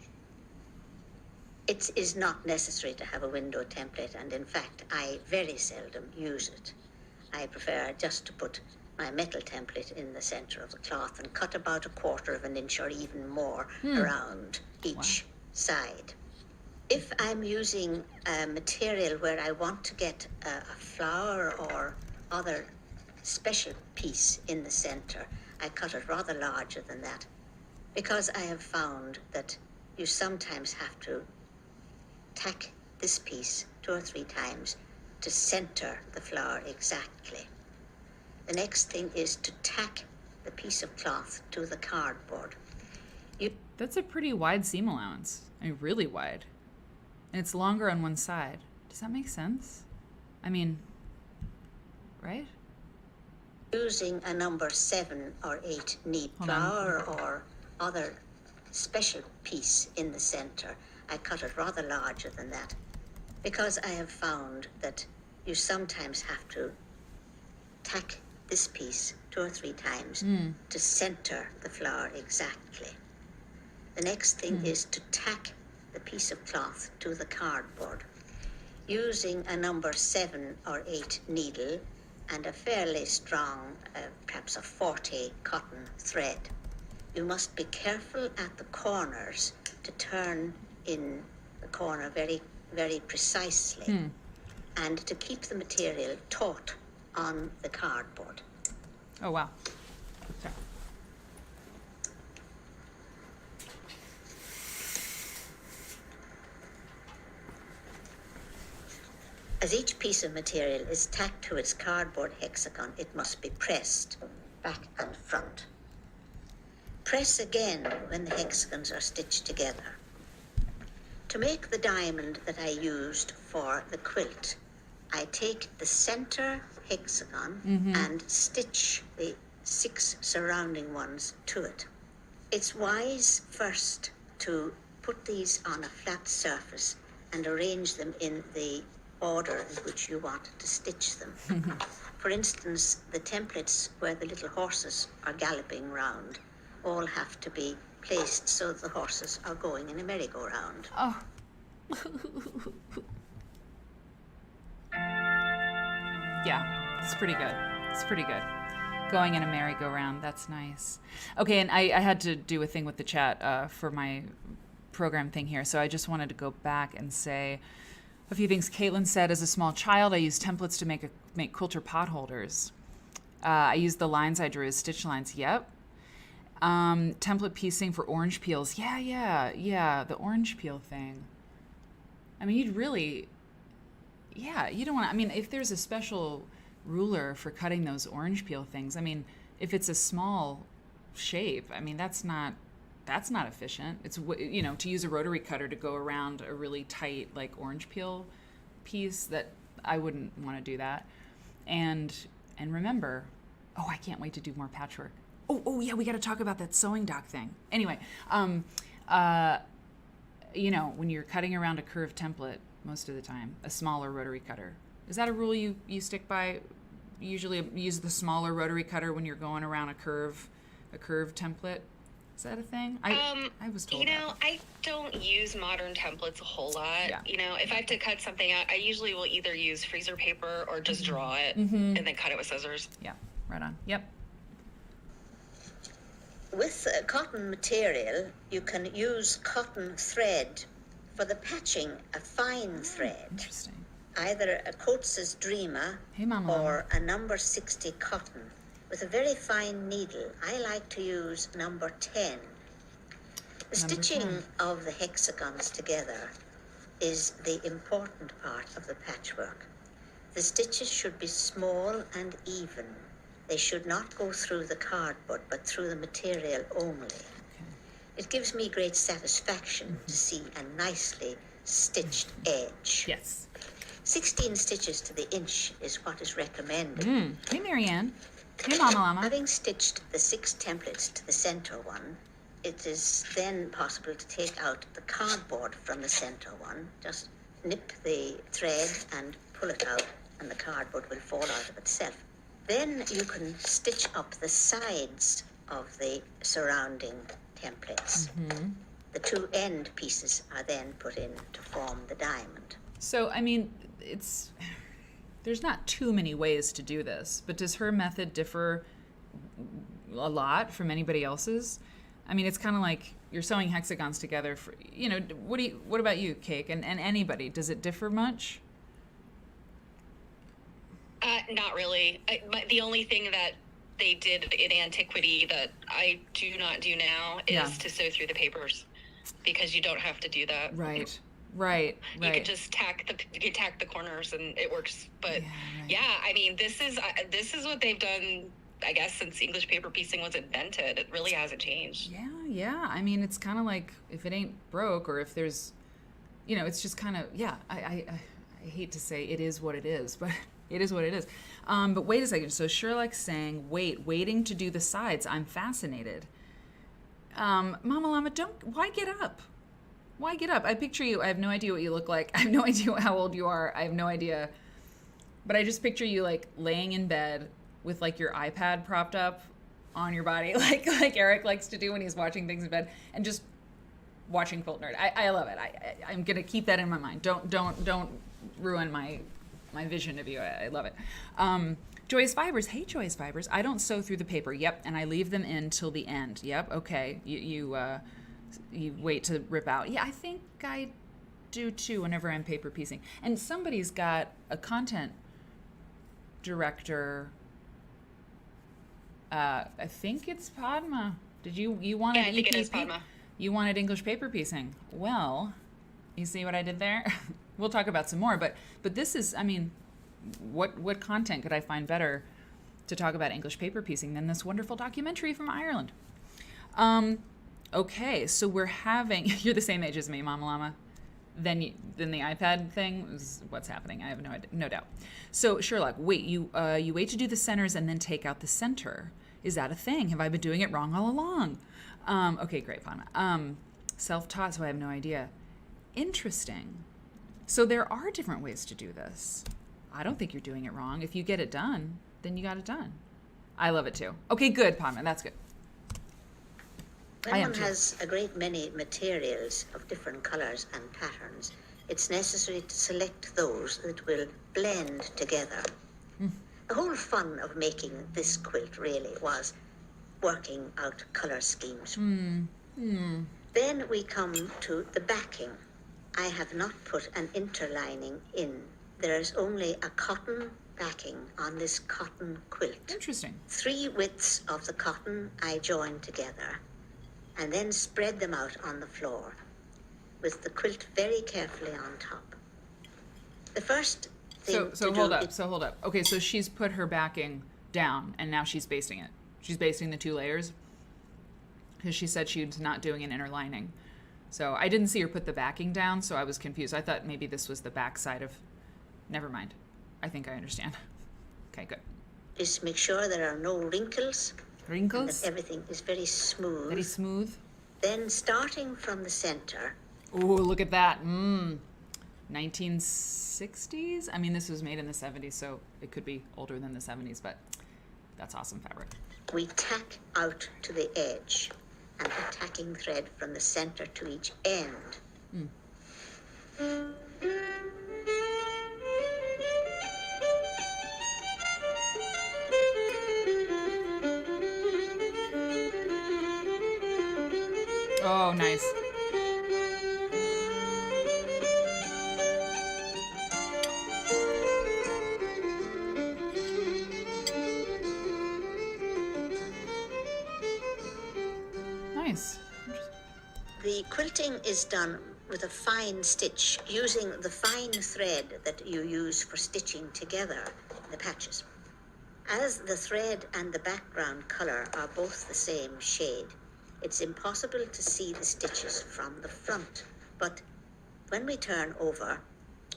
It is not necessary to have a window template, and in fact, I very seldom use it. I prefer just to put my metal template in the center of the cloth and cut about 1/4 of an inch or even more around each side. If I'm using a material where I want to get a flower or other special piece in the center, I cut it rather larger than that, because I have found that you sometimes have to tack this piece 2 or 3 times to center the flower exactly. The next thing is to tack the piece of cloth to the cardboard. That's a pretty wide seam allowance. Really wide. And it's longer on one side. Does that make sense? Right? Using a number 7 or 8 neat flower or other special piece in the center, I cut it rather larger than that, because I have found that you sometimes have to tack this piece 2 or 3 times to center the flower exactly. The next thing is to tack the piece of cloth to the cardboard. Using a number 7 or 8 needle and a fairly strong, perhaps a 40 cotton thread. You must be careful at the corners to turn in the corner very, very precisely and to keep the material taut on the cardboard. Oh, wow. Okay. As each piece of material is tacked to its cardboard hexagon, it must be pressed back and front. Press again when the hexagons are stitched together. To make the diamond that I used for the quilt, I take the center hexagon and stitch the 6 surrounding ones to it. It's wise first to put these on a flat surface and arrange them in the order in which you want to stitch them. For instance, the templates where the little horses are galloping round all have to be placed so that the horses are going in a merry-go-round. Oh. Yeah, it's pretty good. It's pretty good. Going in a merry-go-round, that's nice. Okay, and I had to do a thing with the chat for my program thing here, so I just wanted to go back and say a few things. Caitlin said, as a small child, I used templates to make quilter pot holders. I used the lines I drew as stitch lines. Yep. Template piecing for orange peels. Yeah, the orange peel thing. You'd really, you don't want to, if there's a special ruler for cutting those orange peel things, if it's a small shape, that's not that's not efficient. It's, to use a rotary cutter to go around a really tight, like, orange peel piece, that I wouldn't want to do that. And remember, I can't wait to do more patchwork. Oh yeah, we got to talk about that sewing dock thing. Anyway, when you're cutting around a curved template, most of the time, a smaller rotary cutter. Is that a rule you stick by? You usually use the smaller rotary cutter when you're going around a curved template. Is that a thing? I was told that. I don't use modern templates a whole lot. Yeah. If I have to cut something out, I usually will either use freezer paper or just draw it and then cut it with scissors. Yeah, right on. Yep. With cotton material, you can use cotton thread. For the patching, a fine thread. Interesting. Either a Quilts' Dreamer Hey, Mama. or a number 60 cotton. With a very fine needle, I like to use number 10. The stitching 10. of the hexagons together is the important part of the patchwork. The stitches should be small and even. They should not go through the cardboard, but through the material only. It gives me great satisfaction to see a nicely stitched edge. Yes. 16 stitches to the inch is what is recommended. Hey, Marianne. Hey, Mama Llama. Having stitched the 6 templates to the center one, it is then possible to take out the cardboard from the center one. Just nip the thread and pull it out, and the cardboard will fall out of itself. Then you can stitch up the sides of the surrounding templates. The 2 end pieces are then put in to form the diamond. So, there's not too many ways to do this, but does her method differ a lot from anybody else's? It's kind of like you're sewing hexagons together for, what about you, Cake, and anybody? Does it differ much? Not really. The only thing that they did in antiquity that I do not do now is to sew through the papers, because you don't have to do that. Right. You can just tack the corners and it works. But this is what they've done, I guess, since English paper piecing was invented. It really hasn't changed. Yeah. It's kind of like, if it ain't broke, or if there's, it's just kind of, I hate to say it is what it is, but it is what it is. But wait a second. So Sherlock's saying, waiting to do the sides. I'm fascinated. Mama Llama, why get up? Why get up? I picture you. I have no idea what you look like. I have no idea how old you are. I have no idea. But I just picture you, like, laying in bed with, like, your iPad propped up on your body, like Eric likes to do when he's watching things in bed, and just watching Quilt Nerd. I love it. I'm gonna keep that in my mind. Don't ruin my vision of you. I love it. Joyous Fibers. Hey, Joyous Fibers. I don't sew through the paper. Yep, and I leave them in till the end. Yep. Okay. You wait to rip out. Yeah, I think I do too whenever I'm paper piecing. And somebody's got a content director. I think it's Padma. Did you wanted? Yeah, I think it is Padma. You wanted English paper piecing. Well, you see what I did there? We'll talk about some more, but this is, what content could I find better to talk about English paper piecing than this wonderful documentary from Ireland? Okay, so we're having, you're the same age as me, Mama Llama. Then the iPad thing is what's happening. I have no doubt. So Sherlock, wait, you wait to do the centers and then take out the center. Is that a thing? Have I been doing it wrong all along? Okay, great, Padma. Self-taught, so I have no idea. Interesting. So there are different ways to do this. I don't think you're doing it wrong. If you get it done, then you got it done. I love it too. Okay, good, Padma. That's good. When one has a great many materials of different colors and patterns, it's necessary to select those that will blend together. The whole fun of making this quilt really was working out color schemes. Then we come to the backing. I have not put an interlining in. There is only a cotton backing on this cotton quilt. Interesting. 3 widths of the cotton I join together and then spread them out on the floor with the quilt very carefully on top. The first thing so hold up. Okay, so she's put her backing down and now she's basting it. She's basting the 2 layers. because she said she was not doing an inner lining. So I didn't see her put the backing down, so I was confused. I thought maybe this was the back side of... Never mind. I think I understand. Okay, good. Just make sure there are no wrinkles. And Wrinkles? that everything is very smooth. Very smooth. Then starting from the center, Oh, look at that. 1960s? I mean, this was made in the 70s, so it could be older than the 70s, but that's awesome fabric. we tack out to the edge and a tacking thread from the center to each end. Oh, nice. Nice. The quilting is done with a fine stitch using the fine thread that you use for stitching together the patches. As the thread and the background color are both the same shade, it's impossible to see the stitches from the front, but when we turn over,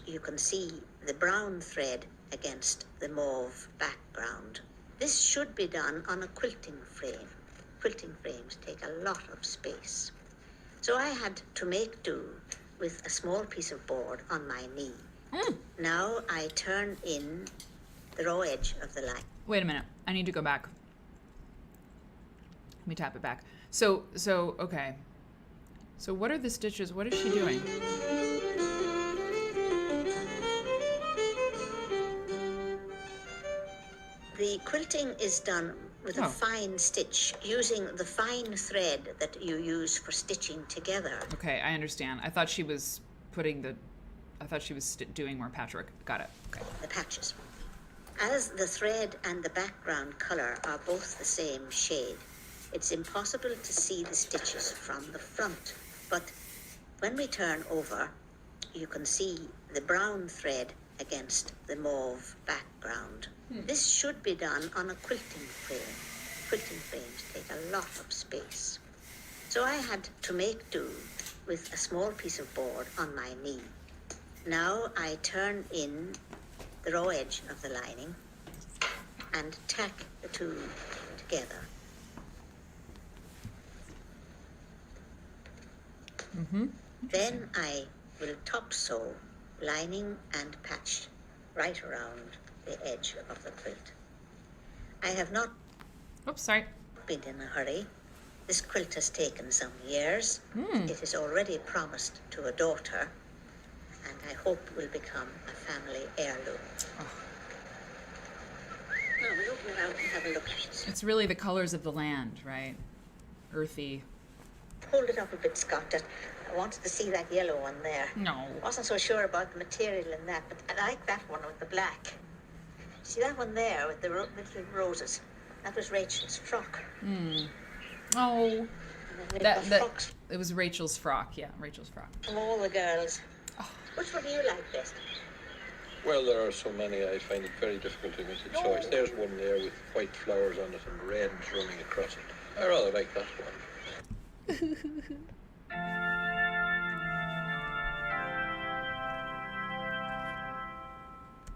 you can see the brown thread against the mauve background. This should be done on a quilting frame. Quilting frames take a lot of space. So I had to make do with a small piece of board on my knee. Now I turn in the raw edge of the line. Wait a minute. I need to go back. Let me tap it back. So, okay. So what are the stitches? What is she doing? The quilting is done with a fine stitch using the fine thread that you use for stitching together. Okay, I understand. I thought she was doing more patchwork. Got it. Okay. The patches. As the thread and the background color are both the same shade, it's impossible to see the stitches from the front, but when we turn over, you can see the brown thread against the mauve background. This should be done on a quilting frame. Quilting frames take a lot of space. So I had to make do with a small piece of board on my knee. Now I turn in the raw edge of the lining and tack the two together. Then I will top sew lining and patch right around the edge of the quilt. I have not Oops, sorry. been in a hurry. This quilt has taken some years. It is already promised to a daughter, and I hope will become a family heirloom. Now we'll open it out and have a look at it. It's really the colors of the land, right? Earthy. Hold it up a bit, Scott. I wanted to see that yellow one there. No. Wasn't so sure about the material in that, but I like that one with the black. See that one there with the little roses? That was Rachel's frock. Oh. And then we've got frocks It was Rachel's frock. Yeah, Rachel's frock. from all the girls. Which one do you like best? Well, there are so many, I find it very difficult to make a choice. There's one there with white flowers on it and red running across it. I rather like that one.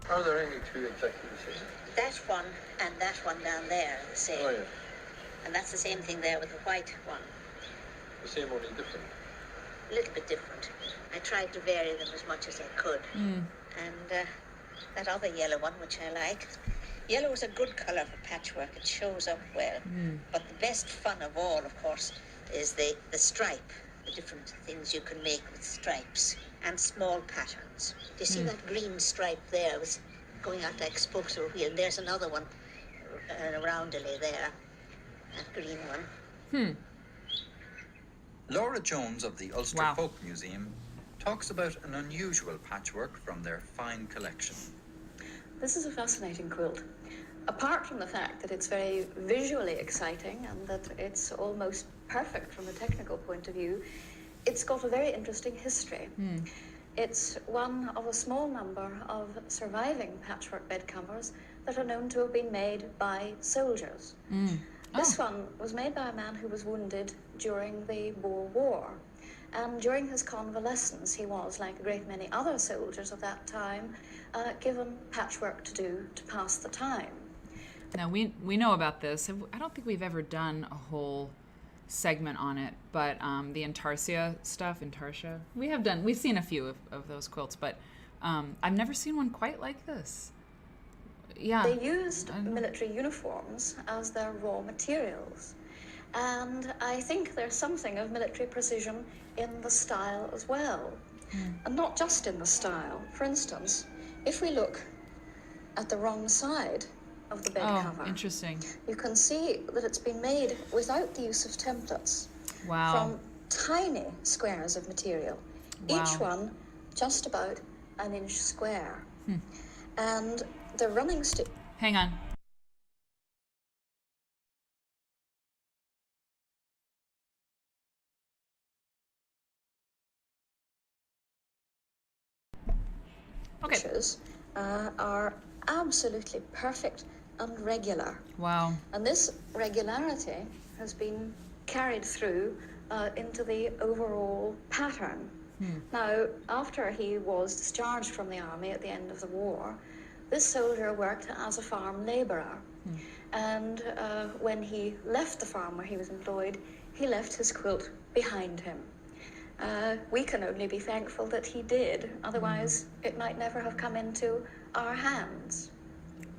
Are there any two exactly the same? That one and that one down there are the same. Oh, yeah. And that's the same thing there with the white one. The same, only different. A little bit different. I tried to vary them as much as I could. And that other yellow one, which I like. Yellow is a good colour for patchwork. It shows up well. But the best fun of all, of course, is the stripe. The different things you can make with stripes. And small patterns. Do you see that green stripe there? It was going out like spokes of a wheel. There's another one, a roundely there. That green one. Laura Jones of the Ulster Wow. Folk Museum talks about an unusual patchwork from their fine collection. This is a fascinating quilt. Apart from the fact that it's very visually exciting and that it's almost perfect from a technical point of view, it's got a very interesting history. It's one of a small number of surviving patchwork bed covers that are known to have been made by soldiers. This one was made by a man who was wounded during the Boer War. And during his convalescence, he was, like a great many other soldiers of that time, given patchwork to do to pass the time. Now, we know about this. I don't think we've ever done a whole segment on it, but the intarsia stuff, we've seen a few of those quilts, but I've never seen one quite like this. Yeah. They used military uniforms as their raw materials. And I think there's something of military precision in the style as well. And not just in the style. For instance, if we look at the wrong side of the bed cover, interesting. you can see that it's been made without the use of templates. Wow. From tiny squares of material, Wow. each one just about an inch square. And the running stick. Hang on. Okay. Are absolutely perfect and regular. Wow. And this regularity has been carried through into the overall pattern. Now, after he was discharged from the army at the end of the war, this soldier worked as a farm labourer. And when he left the farm where he was employed, he left his quilt behind him. We can only be thankful that he did, otherwise it might never have come into our hands.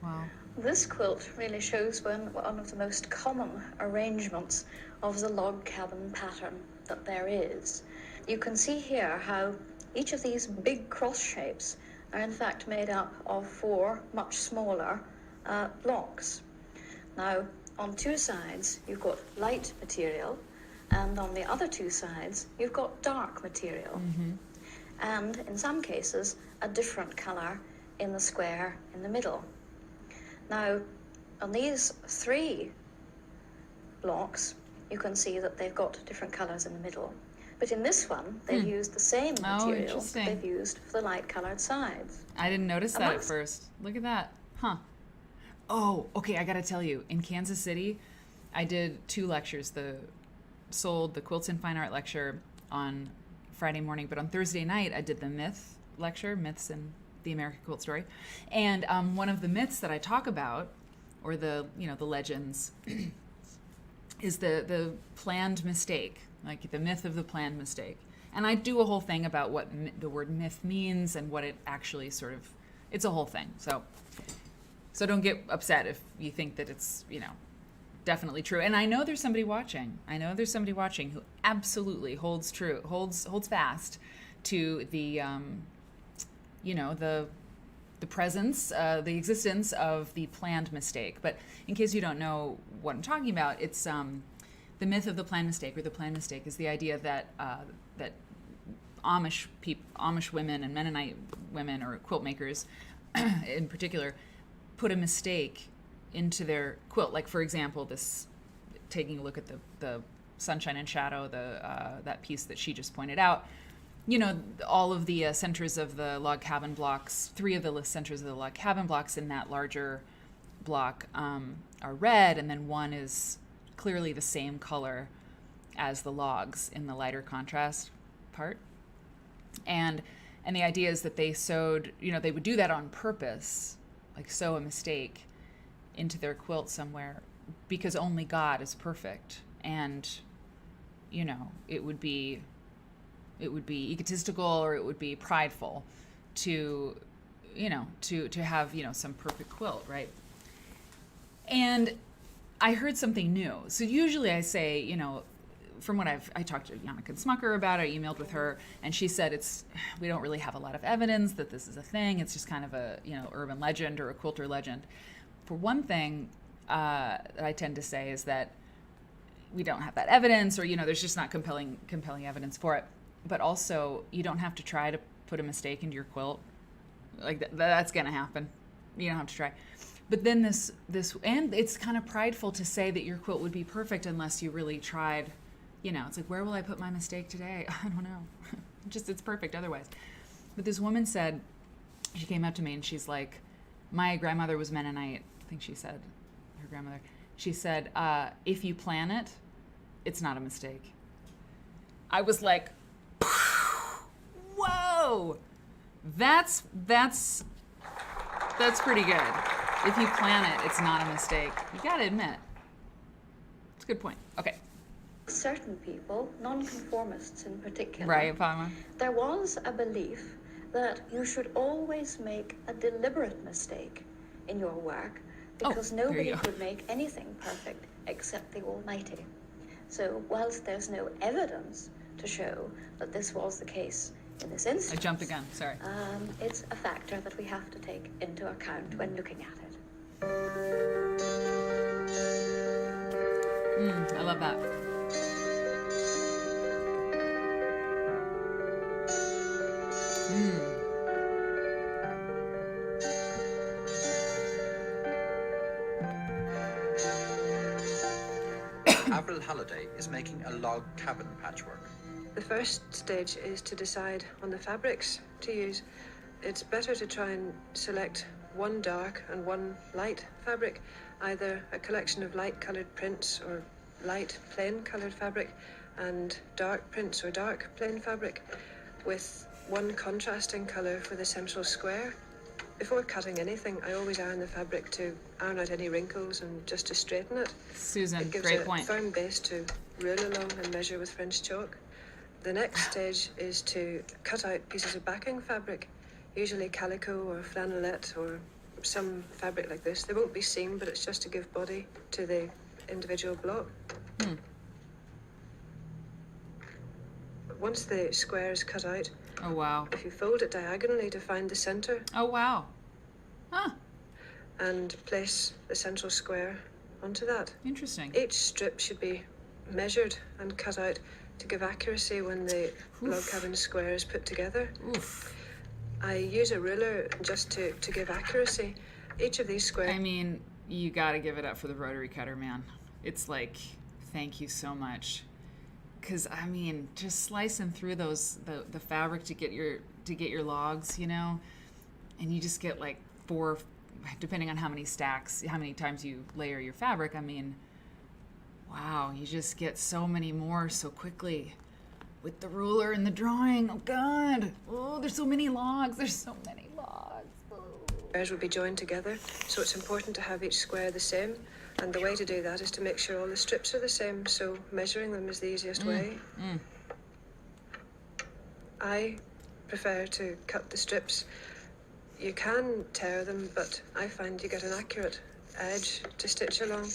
Wow. This quilt really shows one of the most common arrangements of the log cabin pattern that there is. You can see here how each of these big cross shapes are in fact made up of 4 much smaller blocks. Now, on 2 sides you've got light material, and on the other 2 sides you've got dark material. And in some cases a different colour in the square in the middle. Now, on these 3 blocks you can see that they've got different colours in the middle. But in this one, they've used the same material that they've used for the light-coloured sides. I didn't notice that at first. Look at that. Huh. Oh, okay, I gotta tell you, in Kansas City, I did 2 lectures. The Quilts in Fine Art lecture on Friday morning, but on Thursday night, I did the myth lecture, Myths in the American Quilt Story. And one of the myths that I talk about, or the legends, is the planned mistake. Like the myth of the planned mistake. And I do a whole thing about what the word myth means and what it actually it's a whole thing. So don't get upset if you think that it's, definitely true. And I know there's somebody watching. Who absolutely holds fast to the, the presence, the existence of the planned mistake. But in case you don't know what I'm talking about, it's, the myth of the planned mistake, or the planned mistake, is the idea that that Amish women and Mennonite women, or quilt makers in particular, put a mistake into their quilt. Like, for example, taking a look at the Sunshine and Shadow, that piece that she just pointed out. All of the centers of the log cabin blocks, 3 of the centers of the log cabin blocks in that larger block are red, and then 1 is clearly the same color as the logs in the lighter contrast part. And the idea is that they sewed, they would do that on purpose, like sew a mistake into their quilt somewhere, because only God is perfect. And, it would be egotistical, or it would be prideful to have, some perfect quilt, right? And I heard something new. So usually I say, from what I talked to Janneke Smucker about, I emailed with her, and she said we don't really have a lot of evidence that this is a thing. It's just kind of a, urban legend or a quilter legend. For one thing, that I tend to say is that we don't have that evidence, or, there's just not compelling evidence for it. But also, you don't have to try to put a mistake into your quilt. Like that's going to happen. You don't have to try. But then this, and it's kind of prideful to say that your quilt would be perfect unless you really tried. It's like, where will I put my mistake today? I don't know. It's perfect otherwise. But this woman said, she came up to me and she's like, my grandmother was Mennonite. I think she said her grandmother. She said, if you plan it, it's not a mistake. I was like, whoa, that's pretty good. If you plan it, it's not a mistake. You gotta admit. It's a good point. Okay. Certain people, nonconformists in particular, Right, Palma? there was a belief that you should always make a deliberate mistake in your work because there you nobody go. could make anything perfect except the Almighty. So whilst there's no evidence to show that this was the case in this instance, I jumped the gun, sorry. it's a factor that we have to take into account when looking at it. I love that. Avril Halliday is making a log cabin patchwork. The first stage is to decide on the fabrics to use. It's better to try and select one dark and one light fabric, either a collection of light coloured prints or light plain coloured fabric, and dark prints or dark plain fabric, with one contrasting colour for the central square. Before cutting anything, I always iron the fabric to iron out any wrinkles and just to straighten it. Susan, It gives great a point. firm base to rule along and measure with French chalk. The next stage is to cut out pieces of backing fabric, usually calico or flannelette or some fabric like this. They won't be seen, but it's just to give body to the individual block. Once the square is cut out, Oh, wow. if you fold it diagonally to find the centre Oh, wow. Huh, and place the central square onto that, interesting. each strip should be measured and cut out to give accuracy when the log cabin square is put together. Oof. I use a ruler just to give accuracy. Each of these squares. I mean, you gotta give it up for the rotary cutter, man. It's like, thank you so much. Cause I mean, just slicing through the fabric to get your logs, you know, and you just get like 4, depending on how many stacks, how many times you layer your fabric. I mean, wow, you just get so many more so quickly with the ruler and the drawing. Oh God, oh, there's so many logs. There's so many logs. Oh. Squares will be joined together, so it's important to have each square the same. And the way to do that is to make sure all the strips are the same, so measuring them is the easiest way. I prefer to cut the strips. You can tear them, but I find you get an accurate edge to stitch along.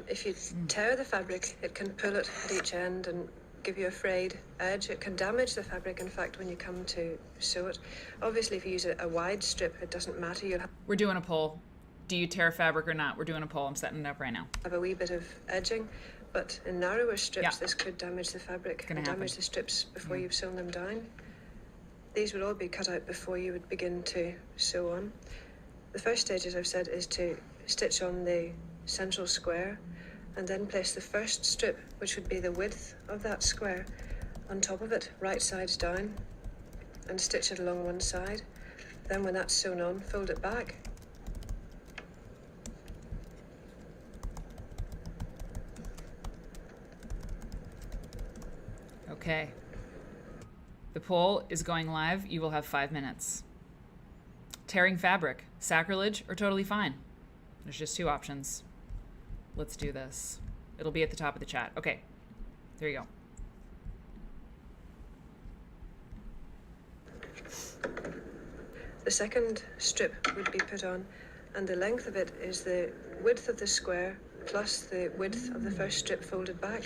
If you tear the fabric, it can pull it at each end and give you a frayed edge. It can damage the fabric, in fact, when you come to sew it. Obviously, if you use a wide strip, it doesn't matter. You'll We're doing a poll. Do you tear fabric or not? We're doing a poll. I'm setting it up right now. have a wee bit of edging, but in narrower strips, Yeah. this could damage the fabric Gonna and damage happen. the strips before you've sewn them down. These would all be cut out before you would begin to sew on. The first stage, as I've said, is to stitch on the central square and then place the first strip, which would be the width of that square, on top of it, right sides down, and stitch it along one side. Then when that's sewn on, fold it back. Okay. The poll is going live. You will have 5 minutes. Tearing fabric, sacrilege or totally fine? There's just 2 options. Let's do this. It'll be at the top of the chat. Okay. There you go. The second strip would be put on, and the length of it is the width of the square plus the width of the first strip folded back.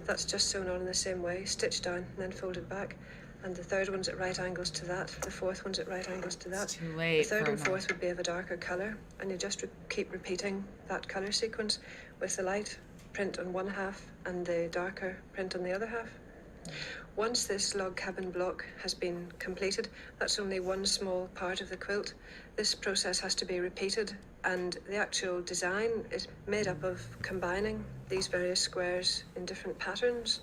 That's just sewn on in the same way, stitched down and then folded back. And the third one's at right angles to that. The fourth one's at right angles to that. It's too late. The third for and my- fourth would be of a darker colour, and you just keep repeating that colour sequence with the light print on one half and the darker print on the other half. Once this log cabin block has been completed, that's only one small part of the quilt. This process has to be repeated, and the actual design is made up of combining these various squares in different patterns.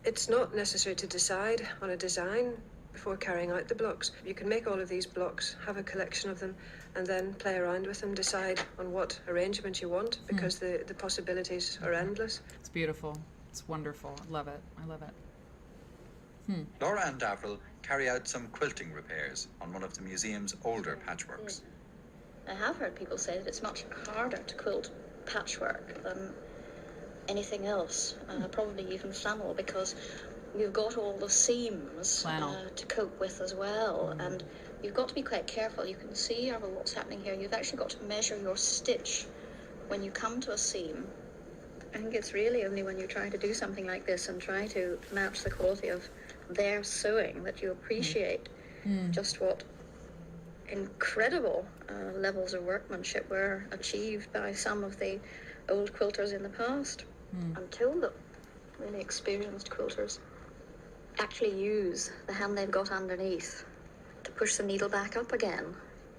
It's not necessary to decide on a design before carrying out the blocks. You can make all of these blocks, have a collection of them, and then play around with them, decide on what arrangement you want, because the possibilities are endless. It's beautiful. It's wonderful. I love it. I love it. Laura and Avril carry out some quilting repairs on one of the museum's older patchworks. I have heard people say that it's much harder to quilt patchwork than anything else, probably even flannel, because you've got all the seams to cope with as well, and you've got to be quite careful. You can see what's happening here. You've actually got to measure your stitch when you come to a seam. I think it's really only when you're trying to do something like this and try to match the quality of their sewing that you appreciate just what incredible levels of workmanship were achieved by some of the old quilters in the past. Until the really experienced quilters actually use the hand they've got underneath to push the needle back up again.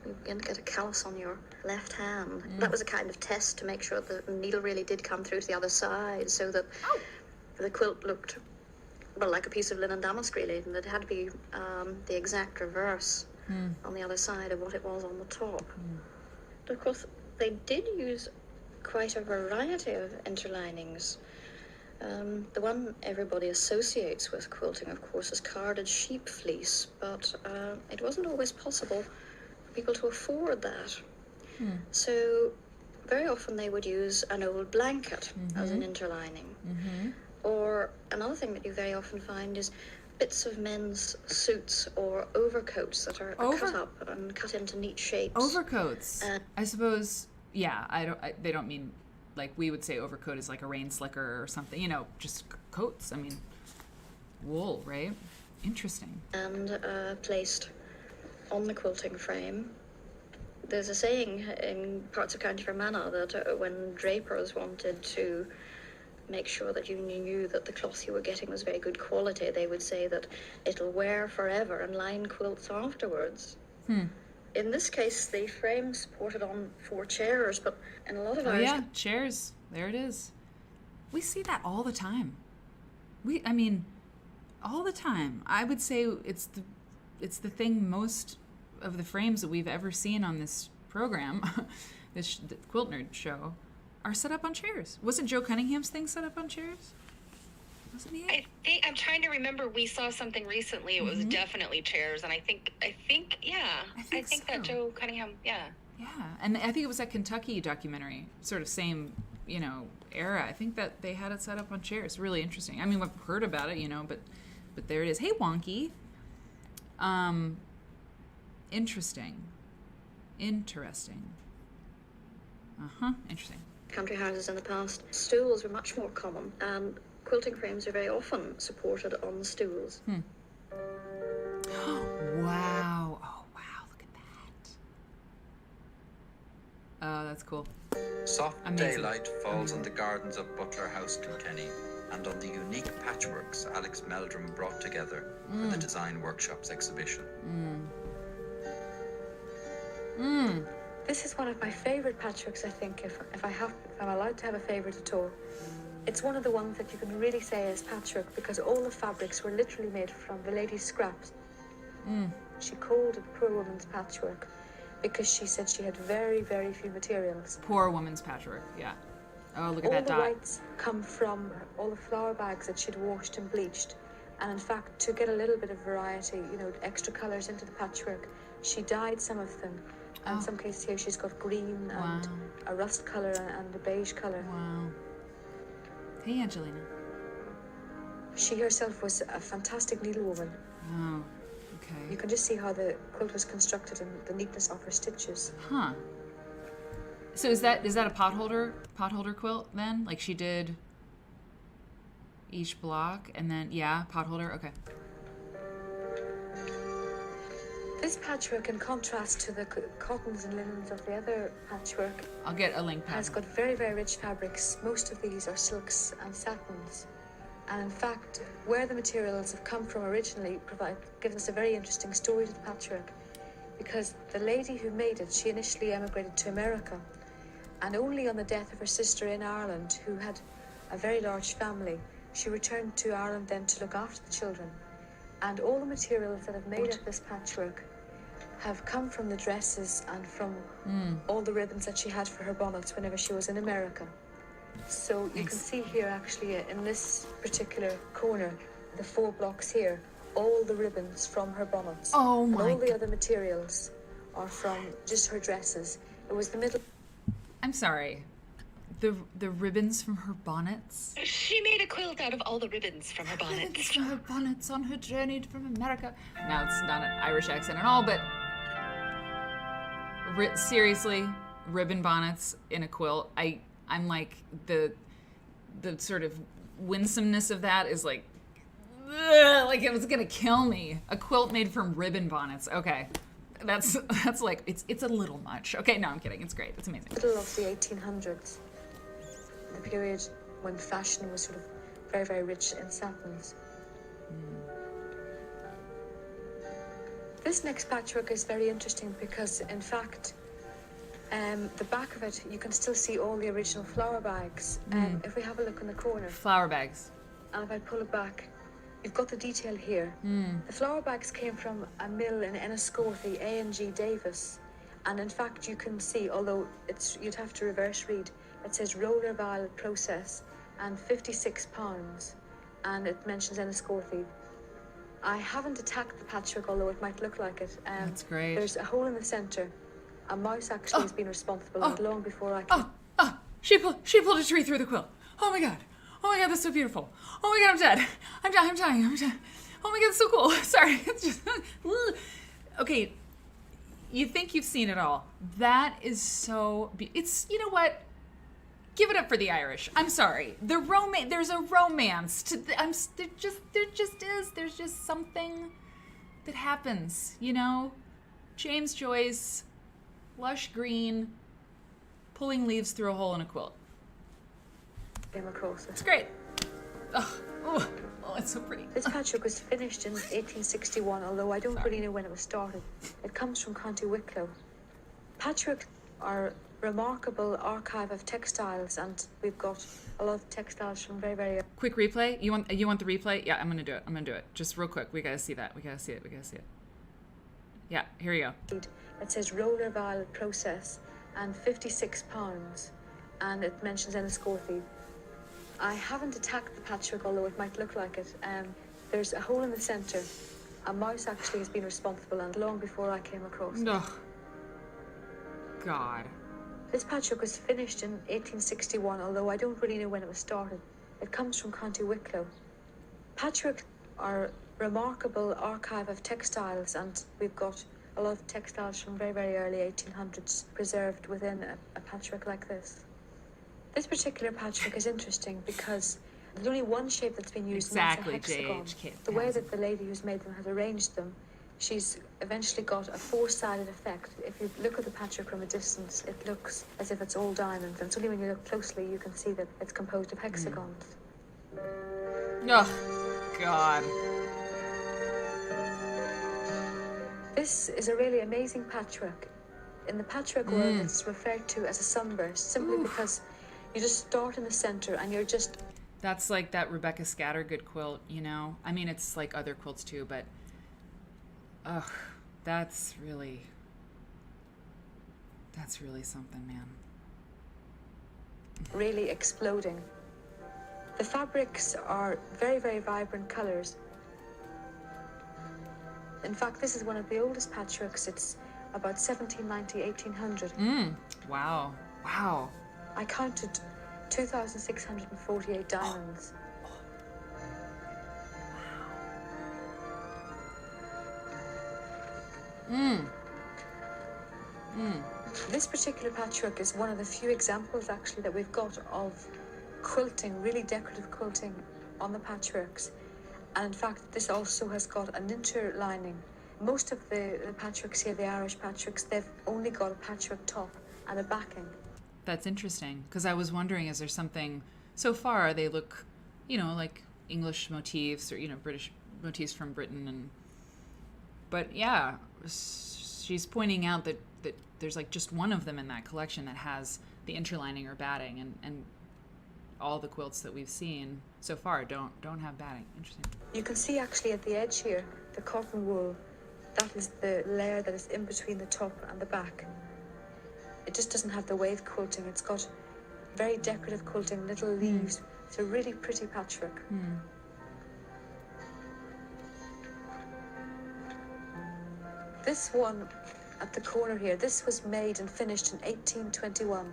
You begin to get a callus on your left hand. That was a kind of test to make sure the needle really did come through to the other side, so that the quilt looked, well, like a piece of linen damask, really, and it had to be the exact reverse on the other side of what it was on the top. But of course, they did use quite a variety of interlinings. The one everybody associates with quilting, of course, is carded sheep fleece, but it wasn't always possible for people to afford that. So very often they would use an old blanket as an interlining. Or another thing that you very often find is bits of men's suits or overcoats that are cut up and cut into neat shapes. Overcoats. I suppose, yeah, they don't mean, like we would say overcoat is like a rain slicker or something, you know, just coats. I mean, wool, right? Interesting. And placed on the quilting frame. There's a saying in parts of County Fermanagh that when drapers wanted to make sure that you knew that the cloth you were getting was very good quality, they would say that it'll wear forever and line quilts afterwards. In this case, the frame supported on 4 chairs, but in a lot of ours... yeah, chairs. There it is. We see that all the time. I mean, all the time. I would say it's the thing most of the frames that we've ever seen on this program, the Quilt Nerd show, are set up on chairs. Wasn't Joe Cunningham's thing set up on chairs? Wasn't he? I'm trying to remember. We saw something recently. It was definitely chairs, and I think, yeah. I think so. that Joe Cunningham, yeah. Yeah, and I think it was that Kentucky documentary, sort of same, you know, era. I think that they had it set up on chairs. Really interesting. I mean, we've heard about it, you know, but there it is. Hey, Wonky. Interesting. Interesting. Country houses in the past, stools were much more common, and quilting frames are very often supported on stools. Wow. Oh, wow. Look at that. Oh, that's cool. Soft Amazing. daylight falls on the gardens of Butler House, Kilkenny, and on the unique patchworks Alex Meldrum brought together for the Design Workshops exhibition. This is one of my favourite patchworks, I think, if I'm allowed to have a favourite at all. It's one of the ones that you can really say is patchwork, because all the fabrics were literally made from the lady's scraps. She called it poor woman's patchwork because she said she had very, very few materials. Poor woman's patchwork, yeah. Oh, look at that dot. All the whites come from all the flower bags that she'd washed and bleached. And in fact, to get a little bit of variety, you know, extra colours into the patchwork, she dyed some of them. And in some cases here she's got green and a rust colour and a beige colour. Wow. Hey, Angelina. She herself was a fantastic needlewoman. Oh, okay. You can just see how the quilt was constructed and the neatness of her stitches. Huh. So is that a potholder quilt then? Like she did each block and then, yeah, potholder, okay. This patchwork, in contrast to the cottons and linens of the other patchwork, I'll get a link. has got very, very rich fabrics. Most of these are silks and satins. And in fact, where the materials have come from originally gives us a very interesting story to the patchwork. Because the lady who made it, she initially emigrated to America. And only on the death of her sister in Ireland, who had a very large family, she returned to Ireland then to look after the children. And all the materials that have made up this patchwork have come from the dresses and from all the ribbons that she had for her bonnets whenever she was in America. So you can see here actually in this particular corner, the 4 blocks here, all the ribbons from her bonnets. Oh my And all the other materials are from just her dresses. It was the middle. I'm sorry. The ribbons from her bonnets? She made a quilt out of all the ribbons from her Ribbons bonnets. from her bonnets on her journey from America. Now it's not an Irish accent at all, but seriously, ribbon bonnets in a quilt. I'm like the sort of winsomeness of that is like, ugh, like it was gonna kill me. A quilt made from ribbon bonnets. Okay, that's like it's a little much. Okay, no, I'm kidding. It's great. It's amazing. Middle of the 1800s, the period when fashion was sort of very, very rich in satins. This next patchwork is very interesting because, in fact, the back of it, you can still see all the original flower bags. If we have a look in the corner, Flower bags. and if I pull it back, you've got the detail here. The flower bags came from a mill in Enniscorthy, A&G Davis. And in fact, you can see, although you'd have to reverse read, it says roller vial process and £56. And it mentions Enniscorthy. I haven't attacked the patchwork, although it might look like it. That's great. There's a hole in the centre. A mouse actually has been responsible, and long before I came. She pulled a tree through the quilt. Oh my god, that's so beautiful. Oh my god, I'm dead. I'm dying. Oh my god, it's so cool. Sorry, it's just okay. You think you've seen it all. That is so. It's, you know what? Give it up for the Irish. I'm sorry. There's a romance to. There just is. There's just something that happens. You know, James Joyce, lush green, pulling leaves through a hole in a quilt. Came across it. It's great. Oh, it's so pretty. This patchwork was finished in 1861, although I don't really know when it was started. It comes from County Wicklow. Patchwork are remarkable archive of textiles, and we've got a lot of textiles from very, very... Quick replay. You want the replay? Yeah, I'm gonna do it. Just real quick. We gotta see that. We gotta see it. Yeah, here you go. It says roller vial process and £56, and it mentions Enniscorthy. I haven't attacked the patchwork, although it might look like it. There's a hole in the centre. A mouse actually has been responsible, and long before I came across it. Oh, God. This patchwork was finished in 1861, although I don't really know when it was started. It comes from County Wicklow. Patchwork are remarkable archive of textiles, and we've got a lot of textiles from very, very early 1800s preserved within a patchwork like this. This particular patchwork is interesting because there's only one shape that's been used, Exactly, and that's a hexagon. J.H. The way that the lady who's made them has arranged them, she's eventually got a 4-sided effect. If you look at the patchwork from a distance, it looks as if it's all diamonds, and it's only when you look closely you can see that it's composed of hexagons. Oh, God. This is a really amazing patchwork. In the patchwork world, it's referred to as a sunburst, simply because you just start in the center and you're just... That's like that Rebecca Scattergood quilt, you know? I mean, it's like other quilts too, but... Ugh, that's really something, man. really exploding. The fabrics are very, very vibrant colors. In fact, this is one of the oldest patchworks. It's about 1790, 1800. Wow. Wow. I counted 2,648 diamonds. This particular patchwork is one of the few examples actually that we've got of quilting, really decorative quilting on the patchworks. And in fact, this also has got an interlining. Most of the patchworks here, the Irish patchworks, they've only got a patchwork top and a backing. That's interesting, because I was wondering, is there something, so far they look, you know, like English motifs or, you know, British motifs from Britain. But yeah, she's pointing out that there's like just one of them in that collection that has the interlining or batting, and all the quilts that we've seen so far don't have batting. Interesting. You can see actually at the edge here, the cotton wool, that is the layer that is in between the top and the back. It just doesn't have the wave quilting. It's got very decorative quilting, little leaves. It's a really pretty patchwork. This one at the corner here, this was made and finished in 1821.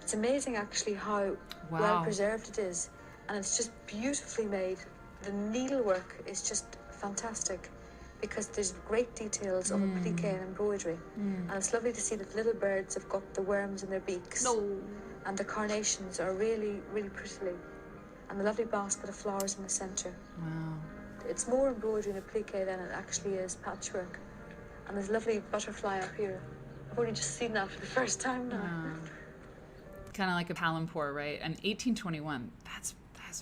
It's amazing actually how well preserved it is, and it's just beautifully made. The needlework is just fantastic because there's great details of applique and embroidery, and it's lovely to see that the little birds have got the worms in their beaks, and the carnations are really, really prettily, and the lovely basket of flowers in the centre. Wow. It's more embroidery and applique than it actually is patchwork. And there's a lovely butterfly up here. I've only just seen that for the first time now. Kind of like a palampour, right? And 1821, that's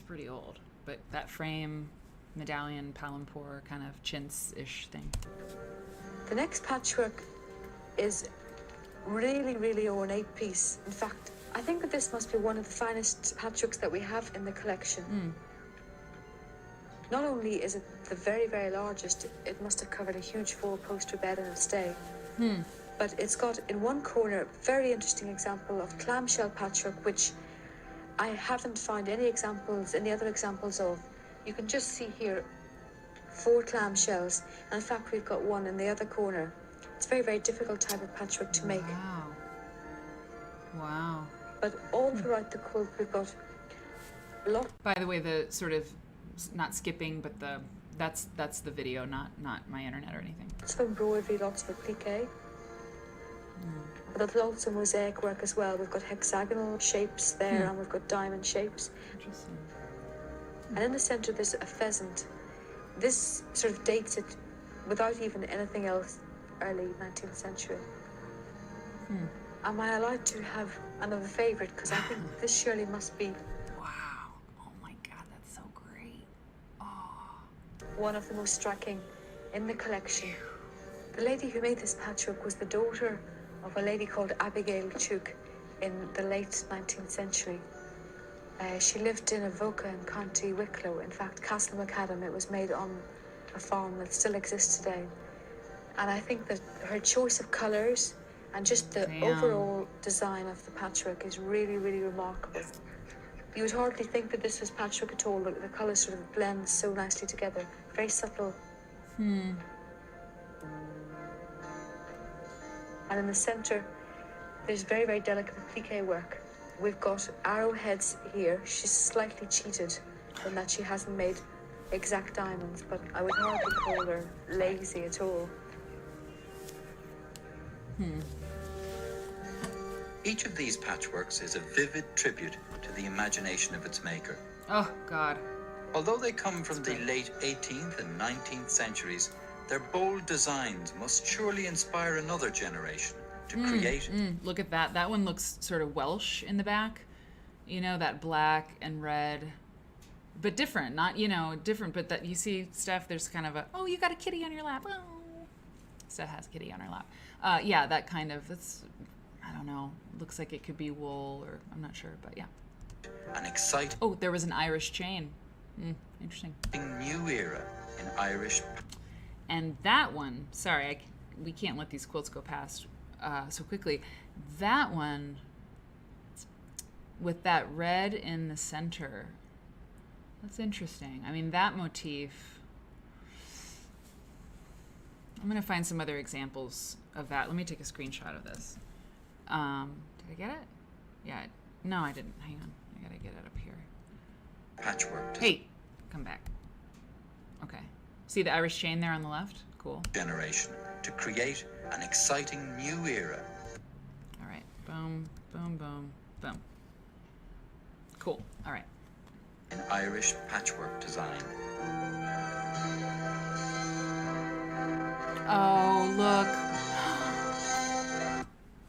pretty old. But that frame, medallion, palampour, kind of chintz-ish thing. The next patchwork is really, really ornate piece. In fact, I think that this must be one of the finest patchworks that we have in the collection. Not only is it the very, very largest, it must have covered a huge four-poster bed and a stay. But it's got in one corner a very interesting example of clamshell patchwork, which I haven't found any other examples of. You can just see here 4 clamshells, and in fact we've got one in the other corner. It's a very, very difficult type of patchwork to make. Wow. But all throughout the quilt we've got By the way, the sort of not skipping, but that's the video, not my internet or anything. Lots of embroidery, lots of applique. But there's also mosaic work as well. We've got hexagonal shapes there, and we've got diamond shapes. Interesting. And in the centre there's a pheasant. This sort of dates it without even anything else, early 19th century. Am I allowed to have another favourite? Because I think this surely must be one of the most striking in the collection. The lady who made this patchwork was the daughter of a lady called Abigail Tuke in the late 19th century. She lived in Avoca in County Wicklow. In fact, Castle Macadam, it was made on a farm that still exists today. And I think that her choice of colours and just the overall design of the patchwork is really, really remarkable. You would hardly think that this was patchwork at all, but the colours sort of blend so nicely together. Very subtle. And in the centre, there's very, very delicate applique work. We've got arrowheads here. She's slightly cheated in that she hasn't made exact diamonds, but I would hardly call her lazy at all. Each of these patchworks is a vivid tribute to the imagination of its maker. Oh, God. Although they come from the late 18th and 19th centuries, their bold designs must surely inspire another generation to create. Look at that. That one looks sort of Welsh in the back. You know, that black and red. But different. Not, different. But that you see, Steph, there's kind of oh, you got a kitty on your lap. Oh. Steph has a kitty on her lap. Yeah, that kind of, I don't know. Looks like it could be wool or I'm not sure, but yeah. An exciting there was an Irish chain. Interesting. new era in Irish. And that one, sorry, we can't let these quilts go past so quickly. That one, with that red in the center, that's interesting. I mean, that motif, I'm going to find some other examples of that. Let me take a screenshot of this. Did I get it? Yeah. No, I didn't. Hang on. I got to get it up here. Patchwork. Hey, come back. Okay. See the Irish chain there on the left? Cool. Generation to create an exciting new era. All right. Boom, boom, boom, boom. Cool. All right. In Irish patchwork design. Oh, look.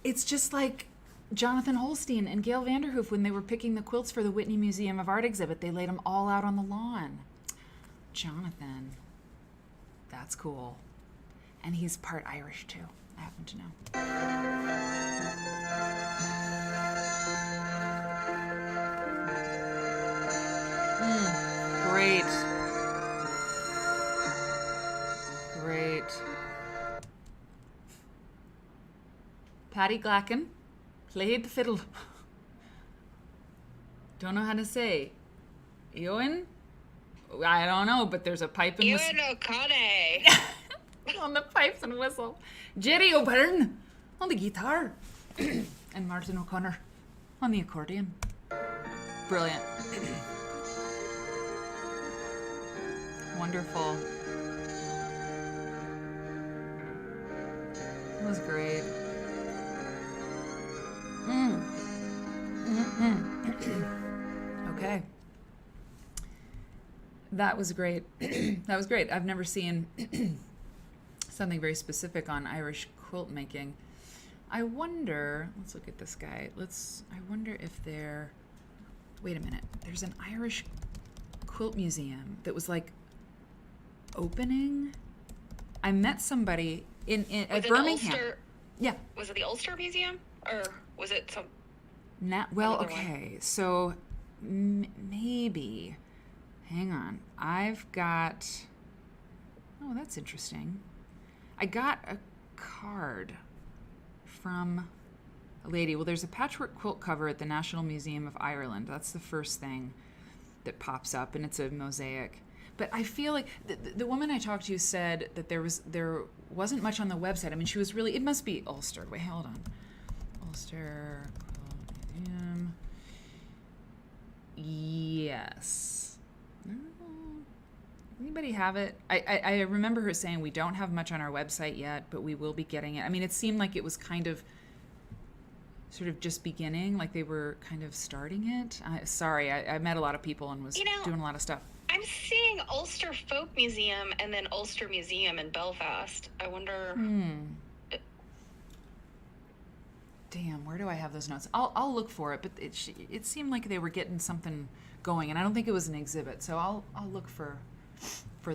It's just like Jonathan Holstein and Gail Vanderhoof when they were picking the quilts for the Whitney Museum of Art exhibit. They laid them all out on the lawn. Jonathan. That's cool. And he's part Irish, too. I happen to know. Paddy Glacken played the fiddle. Don't know how to say. Ewan? I don't know, but there's a pipe and whistle. Ewan O'Connor. On the pipes and whistle. Jerry O'Byrne on the guitar. And Martin O'Connor on the accordion. Brilliant. Wonderful. It was great. Okay. That was great. That was great. I've never seen something very specific on Irish quilt making. I wonder, let's look at this guy. I wonder if wait a minute. There's an Irish quilt museum that was like opening. I met somebody at Birmingham. Ulster, yeah. Was it the Ulster Museum? Or was it some... Well, okay. So maybe... Hang on. I've got... Oh, that's interesting. I got a card from a lady. Well, there's a patchwork quilt cover at the National Museum of Ireland. That's the first thing that pops up, and it's a mosaic. But I feel like the woman I talked to said that there wasn't much on the website. I mean, she was really... It must be Ulster. Wait, hold on. Ulster Quilt Museum. Yes. Anybody have it? I remember her saying we don't have much on our website yet, but we will be getting it. I mean, it seemed like it was kind of sort of just beginning, like they were kind of starting it. Sorry, I met a lot of people and was doing a lot of stuff. I'm seeing Ulster Folk Museum and then Ulster Museum in Belfast. I wonder... Damn, where do I have those notes? I'll look for it, but it seemed like they were getting something going, and I don't think it was an exhibit, so I'll look for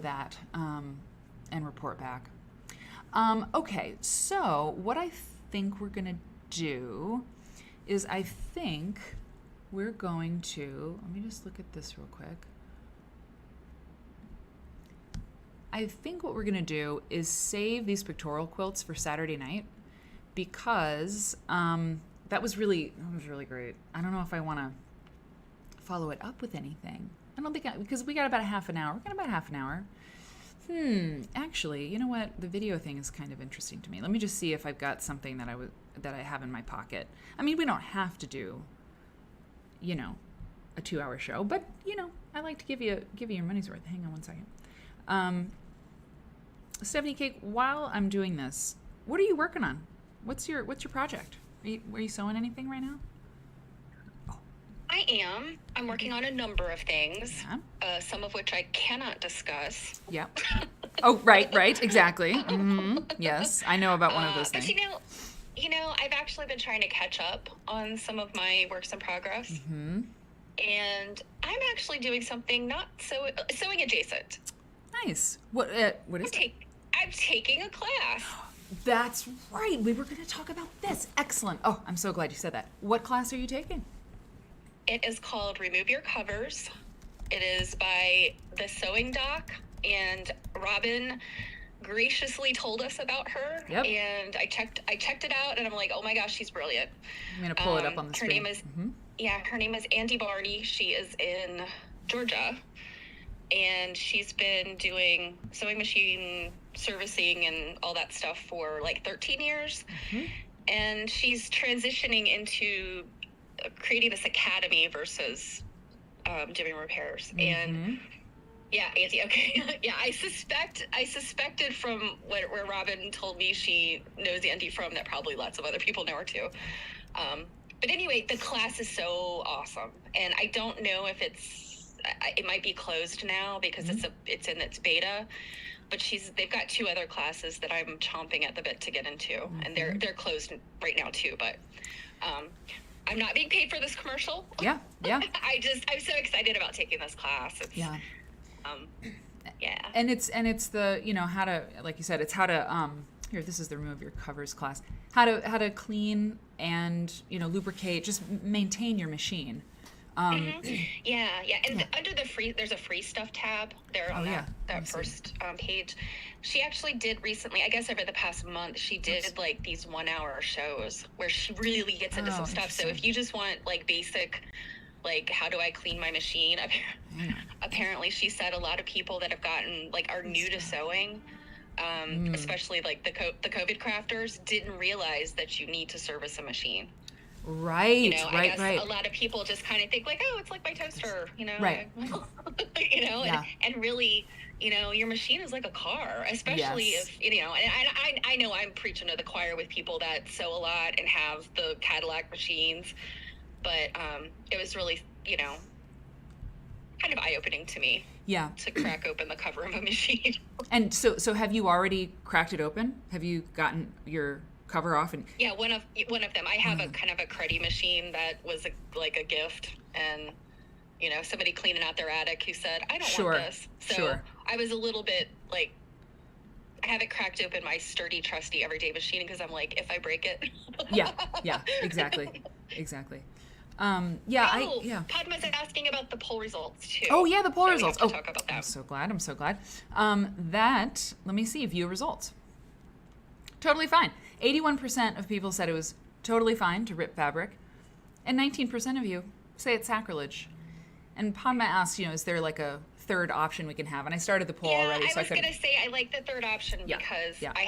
that and report back. Okay, so what I think we're gonna do is I think we're going to, let me just look at this real quick. I think what we're gonna do is save these pictorial quilts for Saturday night, because that was really great. I don't know if I want to follow it up with anything. I don't think because we got about half an hour. Actually, you know what? The video thing is kind of interesting to me. Let me just see if I've got something that I have in my pocket. I mean, we don't have to do, a 2-hour show, but I like to give you your money's worth. Hang on one second. Stephanie Cake, while I'm doing this, what are you working on? What's your project? Are you sewing anything right now? I am. I'm working on a number of things, some of which I cannot discuss. Yeah. Oh, right, exactly. Mm-hmm. Yes, I know about one of those things. But I've actually been trying to catch up on some of my works in progress, and I'm actually doing something not sewing adjacent. Nice. What is it? I'm taking a class. That's right. We were going to talk about this. Excellent. Oh, I'm so glad you said that. What class are you taking? It is called Remove Your Covers. It is by the Sewing Doc, and Robin graciously told us about her. Yep. And I checked it out, and I'm like, oh my gosh, she's brilliant. I'm going to pull it up on the screen. Her name is Andy Barney. She is in Georgia, and she's been doing sewing machine servicing and all that stuff for like 13 years. And she's transitioning into creating this academy versus doing repairs. And Andy, okay. Yeah, I suspected from where Robin told me she knows Andy from that probably lots of other people know her too. But anyway, the class is so awesome, and I don't know if it might be closed now because it's in its beta, but they've got 2 other classes that I'm chomping at the bit to get into, and they're closed right now too. But I'm not being paid for this commercial. Yeah. I'm so excited about taking this class. And it's the how to, like you said, it's how to here, this is the Remove Your Covers class. How to clean and lubricate, just maintain your machine. Yeah. And under the free, there's a free stuff tab there on that first page. She actually did recently, I guess over the past month, she did like these 1-hour shows where she really gets into some stuff. So if you just want like basic, like how do I clean my machine? Apparently she said a lot of people that have gotten like are new to sewing, especially like the COVID crafters, didn't realize that you need to service a machine. Right, you know, right, I guess right. a lot of people just kind of think like, oh, it's like my toaster, you know, right. you know, and really, you know, your machine is like a car, especially if, you know, and I know I'm preaching to the choir with people that sew a lot and have the Cadillac machines, but it was really, you know, kind of eye-opening to me. Yeah. To crack open the cover of a machine. And so have you already cracked it open? Have you gotten your cover off? And yeah, one of them. I have a kind of a cruddy machine that was like a gift, and you know, somebody cleaning out their attic who said, I don't want this. So I was a little bit like, I haven't cracked open my sturdy, trusty, everyday machine because I'm like, if I break it. yeah, exactly. Padma's asking about the poll results too. Oh yeah, the poll results. Talk about that. I'm so glad. Let me see, view results. Totally fine. 81% of people said it was totally fine to rip fabric, and 19% of you say it's sacrilege. And Padma asks, you know, is there like a third option we can have? And I started the poll already. I was going to say I like the third option because I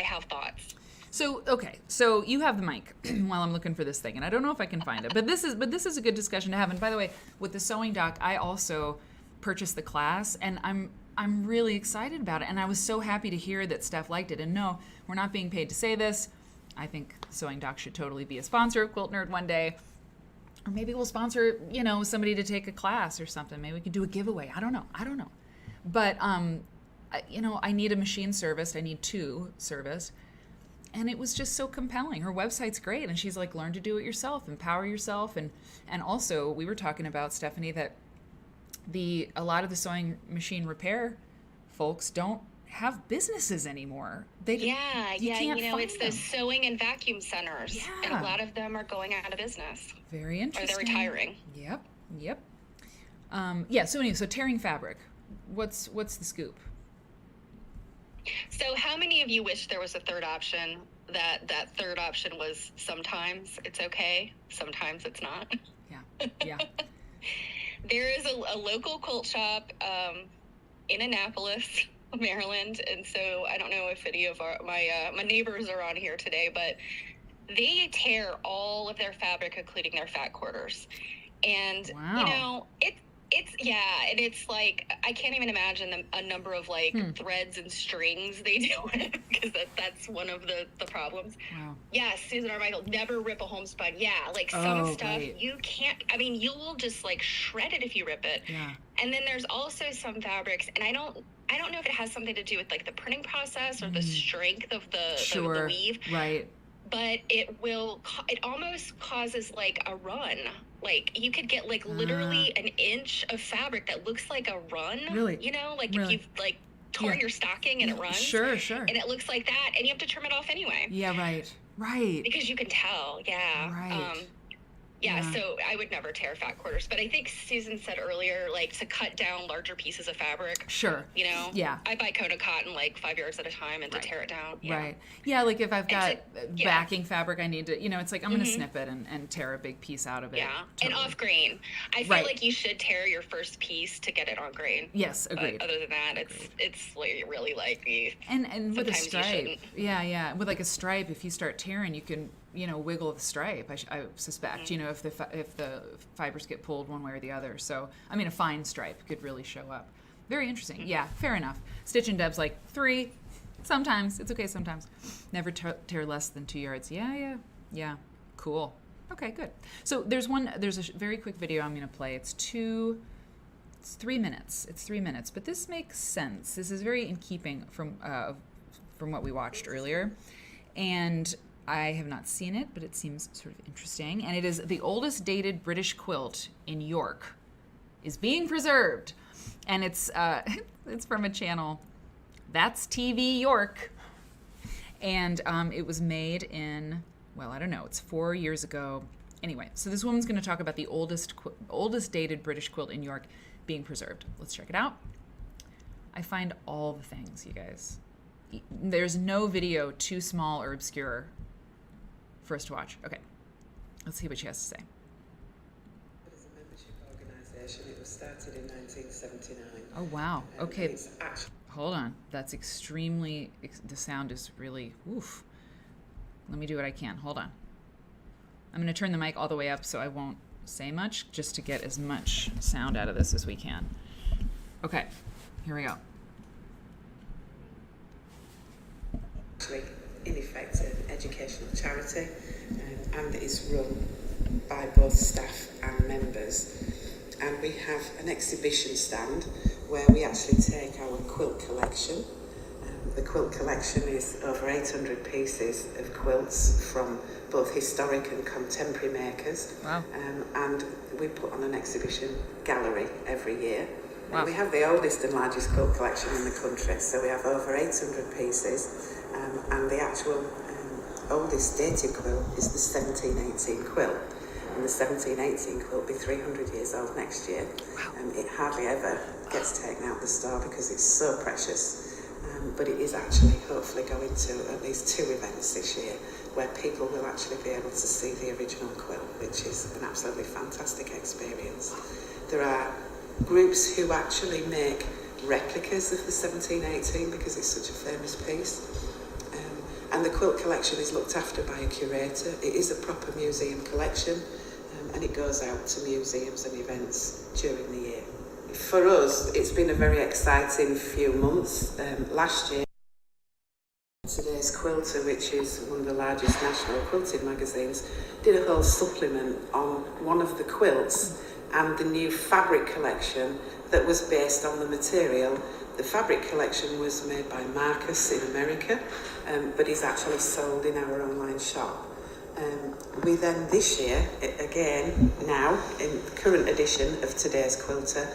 have thoughts. So, okay, so you have the mic while I'm looking for this thing, and I don't know if I can find it, but this is a good discussion to have. And by the way, with the sewing doc, I also purchased the class, and I'm really excited about it, and I was so happy to hear that Steph liked it. And no, we're not being paid to say this. I think Sewing Doc should totally be a sponsor of Quilt Nerd one day. Or maybe we'll sponsor, you know, somebody to take a class or something. Maybe we could do a giveaway. I don't know. But, you know, I need a machine serviced. I need 2 serviced. And it was just so compelling. Her website's great. And she's like, learn to do it yourself, empower yourself. And also, we were talking about, Stephanie, that a lot of the sewing machine repair folks don't have businesses anymore. You can't you know, it's them. the sewing and vacuum centers, and a lot of them are going out of business. Very interesting. Or they're retiring. Yep. So tearing fabric. What's the scoop? So how many of you wish there was a third option? That third option was sometimes it's okay, sometimes it's not. Yeah. There is a local quilt shop in Annapolis, Maryland, and so I don't know if any of my neighbors are on here today, but they tear all of their fabric, including their fat quarters, and you know it's like I can't even imagine a number of like threads and strings they do because that's one of the problems. Wow. Yes, Susan Armichael, never rip a homespun. Yeah, like some stuff you can't. I mean, you will just like shred it if you rip it. Yeah. And then there's also some fabrics, and I don't know if it has something to do with like the printing process or the strength of the weave. Right. But it almost causes like a run. Like you could get like literally an inch of fabric that looks like a run. Really? You know, like if you've like torn your stocking and it runs. Sure. And it looks like that, and you have to trim it off anyway. Yeah, right. Because you can tell, Right. So I would never tear fat quarters. But I think Susan said earlier, like to cut down larger pieces of fabric. Sure. You know? Yeah. I buy Kona cotton like 5 yards at a time and to tear it down. Yeah. Right. Yeah, like if I've got backing fabric, I need to, you know, it's like I'm going to snip it and tear a big piece out of it. Yeah. Totally. And off grain. I feel like you should tear your first piece to get it on grain. Yes, agreed. But other than that, it's like really like and with a stripe. Yeah. With like a stripe, if you start tearing, you can, you know, wiggle the stripe. I suspect, you know, if the fibers get pulled one way or the other. So, I mean, a fine stripe could really show up. Very interesting. Yeah, fair enough. Stitch and Deb's like 3. Sometimes it's okay. Sometimes never tear less than 2 yards. Yeah. Cool. Okay, good. So there's a very quick video I'm going to play. It's 3 minutes. It's 3 minutes, but this makes sense. This is very in keeping from what we watched earlier, and I have not seen it, but it seems sort of interesting. And it is the oldest dated British quilt in York is being preserved. And it's from a channel, That's TV York. And it was made in, well, I don't know, it's 4 years ago. Anyway, so this woman's going to talk about the oldest dated British quilt in York being preserved. Let's check it out. I find all the things, you guys. There's no video too small or obscure for us to watch. Okay, let's see what she has to say. It is a membership organisation. It was started in 1979. Oh, wow. Okay, It's actually hold on. That's extremely, the sound is really, oof. Let me do what I can. Hold on. I'm going to turn the mic all the way up so I won't say much, just to get as much sound out of this as we can. Okay, here we go. in effect an educational charity, and it is run by both staff and members. And we have an exhibition stand where we actually take our quilt collection. The quilt collection is over 800 pieces of quilts from both historic and contemporary makers. Wow. And we put on an exhibition gallery every year. Wow. We have the oldest and largest quilt collection in the country, so we have over 800 pieces, and the actual oldest dated quilt is the 1718 quilt. And the 1718 quilt will be 300 years old next year. It hardly ever gets taken out the store because it's so precious. But it is actually hopefully going to at least 2 events this year where people will actually be able to see the original quilt, which is an absolutely fantastic experience. There are groups who actually make replicas of the 1718 because it's such a famous piece. And the quilt collection is looked after by a curator. It is a proper museum collection, and it goes out to museums and events during the year. For us, it's been a very exciting few months. Last year, Today's Quilter, which is one of the largest national quilting magazines, did a whole supplement on one of the quilts and the new fabric collection that was based on the material. The fabric collection was made by Marcus in America, but is actually sold in our online shop. We then this year, again now, in the current edition of Today's Quilter,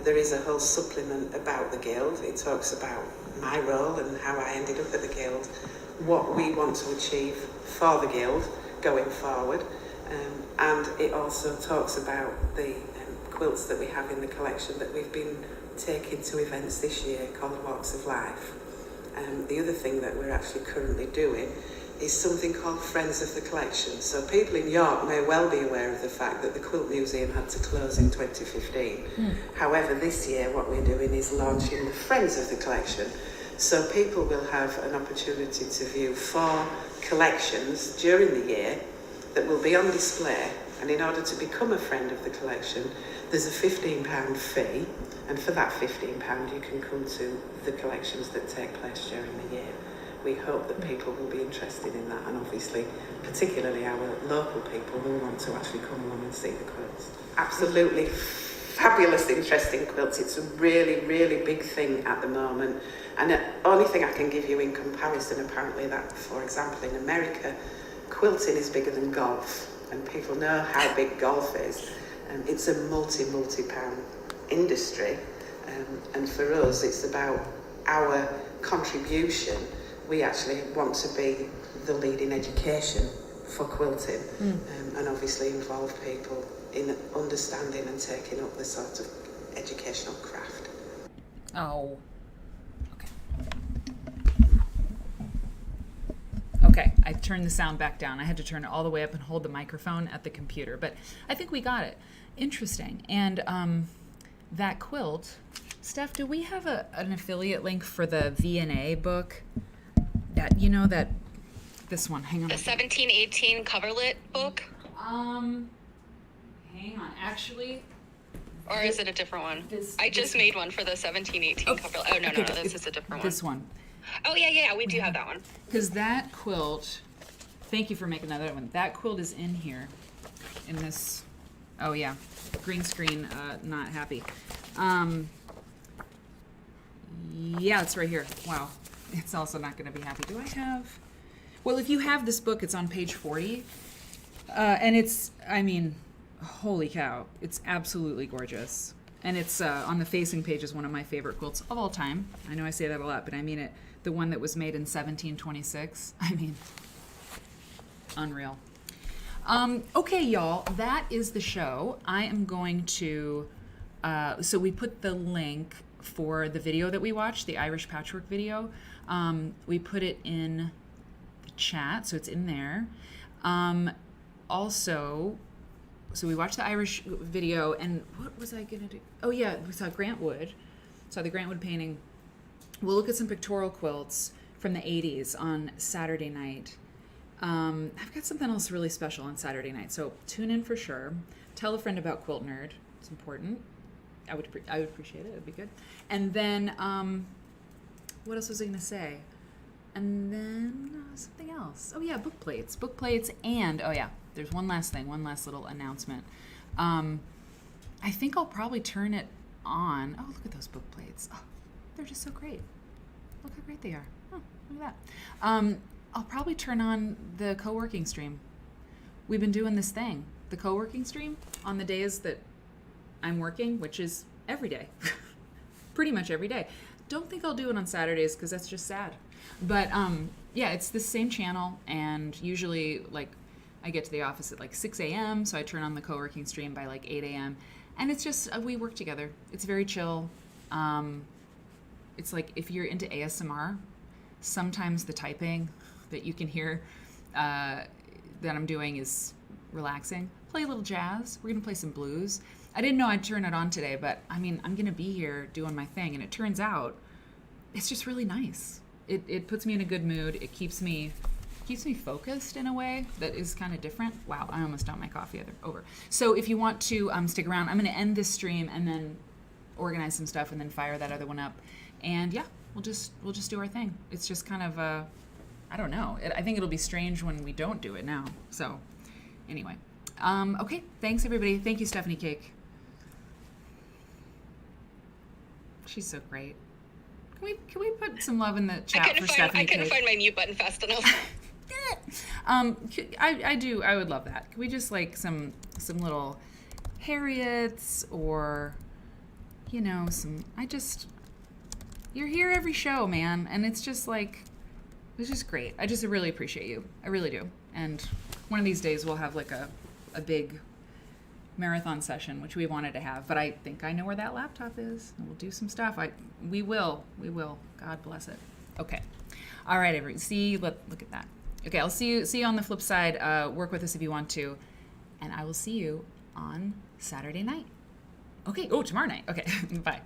there is a whole supplement about the Guild. It talks about my role and how I ended up at the Guild, what we want to achieve for the Guild going forward, and it also talks about the quilts that we have in the collection that we've been taking to events this year called Walks of Life. The other thing that we're actually currently doing is something called Friends of the Collection. So people in York may well be aware of the fact that the Quilt Museum had to close in 2015. However, this year what we're doing is launching the Friends of the Collection. So people will have an opportunity to view 4 collections during the year that will be on display, and in order to become a friend of the collection, there's a £15 fee, and for that £15 you can come to the collections that take place during the year. We hope that people will be interested in that, and obviously, particularly our local people will want to actually come along and see the quilts. Absolutely fabulous, interesting quilts. It's a really, really big thing at the moment. And the only thing I can give you in comparison, apparently, that, for example, in America, quilting is bigger than golf, and people know how big golf is. It's a multi-pound industry, and for us, it's about our contribution. We actually want to be the leading education for quilting, and obviously involve people in understanding and taking up the sort of educational craft. Oh, okay. Okay, I turned the sound back down. I had to turn it all the way up and hold the microphone at the computer, but I think we got it. Interesting. And that quilt, Steph, do we have an affiliate link for the V&A book? That, you know, that, this one, hang on. The 1718 coverlet book? Hang on, actually. Or is it a different one? I just made one for the 1718 coverlet. Oh, no, this is a different one. This one. Oh, yeah, we do have that one. Because that quilt, thank you for making that other one. That quilt is in here, in this, oh yeah, green screen, not happy. Yeah, it's right here. Wow. It's also not going to be happy. Do I have? Well, if you have this book, it's on page 40. And it's, I mean, holy cow. It's absolutely gorgeous. And it's on the facing page is one of my favorite quilts of all time. I know I say that a lot, but I mean it. The one that was made in 1726. I mean, unreal. Okay, y'all, that is the show. I am going to, so we put the link for the video that we watched, the Irish patchwork video. We put it in the chat, so it's in there. Also, so we watched the Irish video, and what was I going to do? Oh, yeah, we saw Grant Wood. Saw the Grant Wood painting. We'll look at some pictorial quilts from the 80s on Saturday night. I've got something else really special on Saturday night, so tune in for sure. Tell a friend about Quilt Nerd. It's important. I would appreciate it. It'd be good. And then, what else was I going to say? And then something else. Oh, yeah, book plates. Book plates and, oh, yeah, there's one last thing, one last little announcement. I think I'll probably turn it on. Oh, look at those book plates. Oh, they're just so great. Look how great they are. Oh, look at that. I'll probably turn on the co-working stream. We've been doing this thing, the co-working stream, on the days that I'm working, which is every day. Pretty much every day. Don't think I'll do it on Saturdays because that's just sad. But yeah, it's the same channel, and usually like I get to the office at like 6 a.m., so I turn on the co-working stream by like 8 a.m. And it's just, we work together. It's very chill. It's like if you're into ASMR, sometimes the typing that you can hear that I'm doing is relaxing. Play a little jazz. We're going to play some blues. I didn't know I'd turn it on today, but I mean, I'm going to be here doing my thing, and it turns out it's just really nice. It puts me in a good mood. It keeps me focused in a way that is kind of different. Wow, I almost dumped my coffee over. So if you want to stick around, I'm going to end this stream and then organize some stuff and then fire that other one up. And yeah, we'll just do our thing. It's just kind of I don't know. I think it'll be strange when we don't do it now. So anyway, okay. Thanks everybody. Thank you, Stephanie Cake. She's so great. Can we put some love in the chat for Stephanie I couldn't find my mute button fast enough. I would love that. Can we just like some little Harriets, or you know, you're here every show, man, and it's just great. I just really appreciate you. I really do. And one of these days we'll have like a big marathon session, which we wanted to have, but I think I know where that laptop is, and we'll do some stuff. We will. God bless it. Okay. All right, everybody. Look at that. Okay, I'll see you on the flip side. Work with us if you want to, and I will see you on Saturday night. Okay. Oh, tomorrow night. Okay. Bye.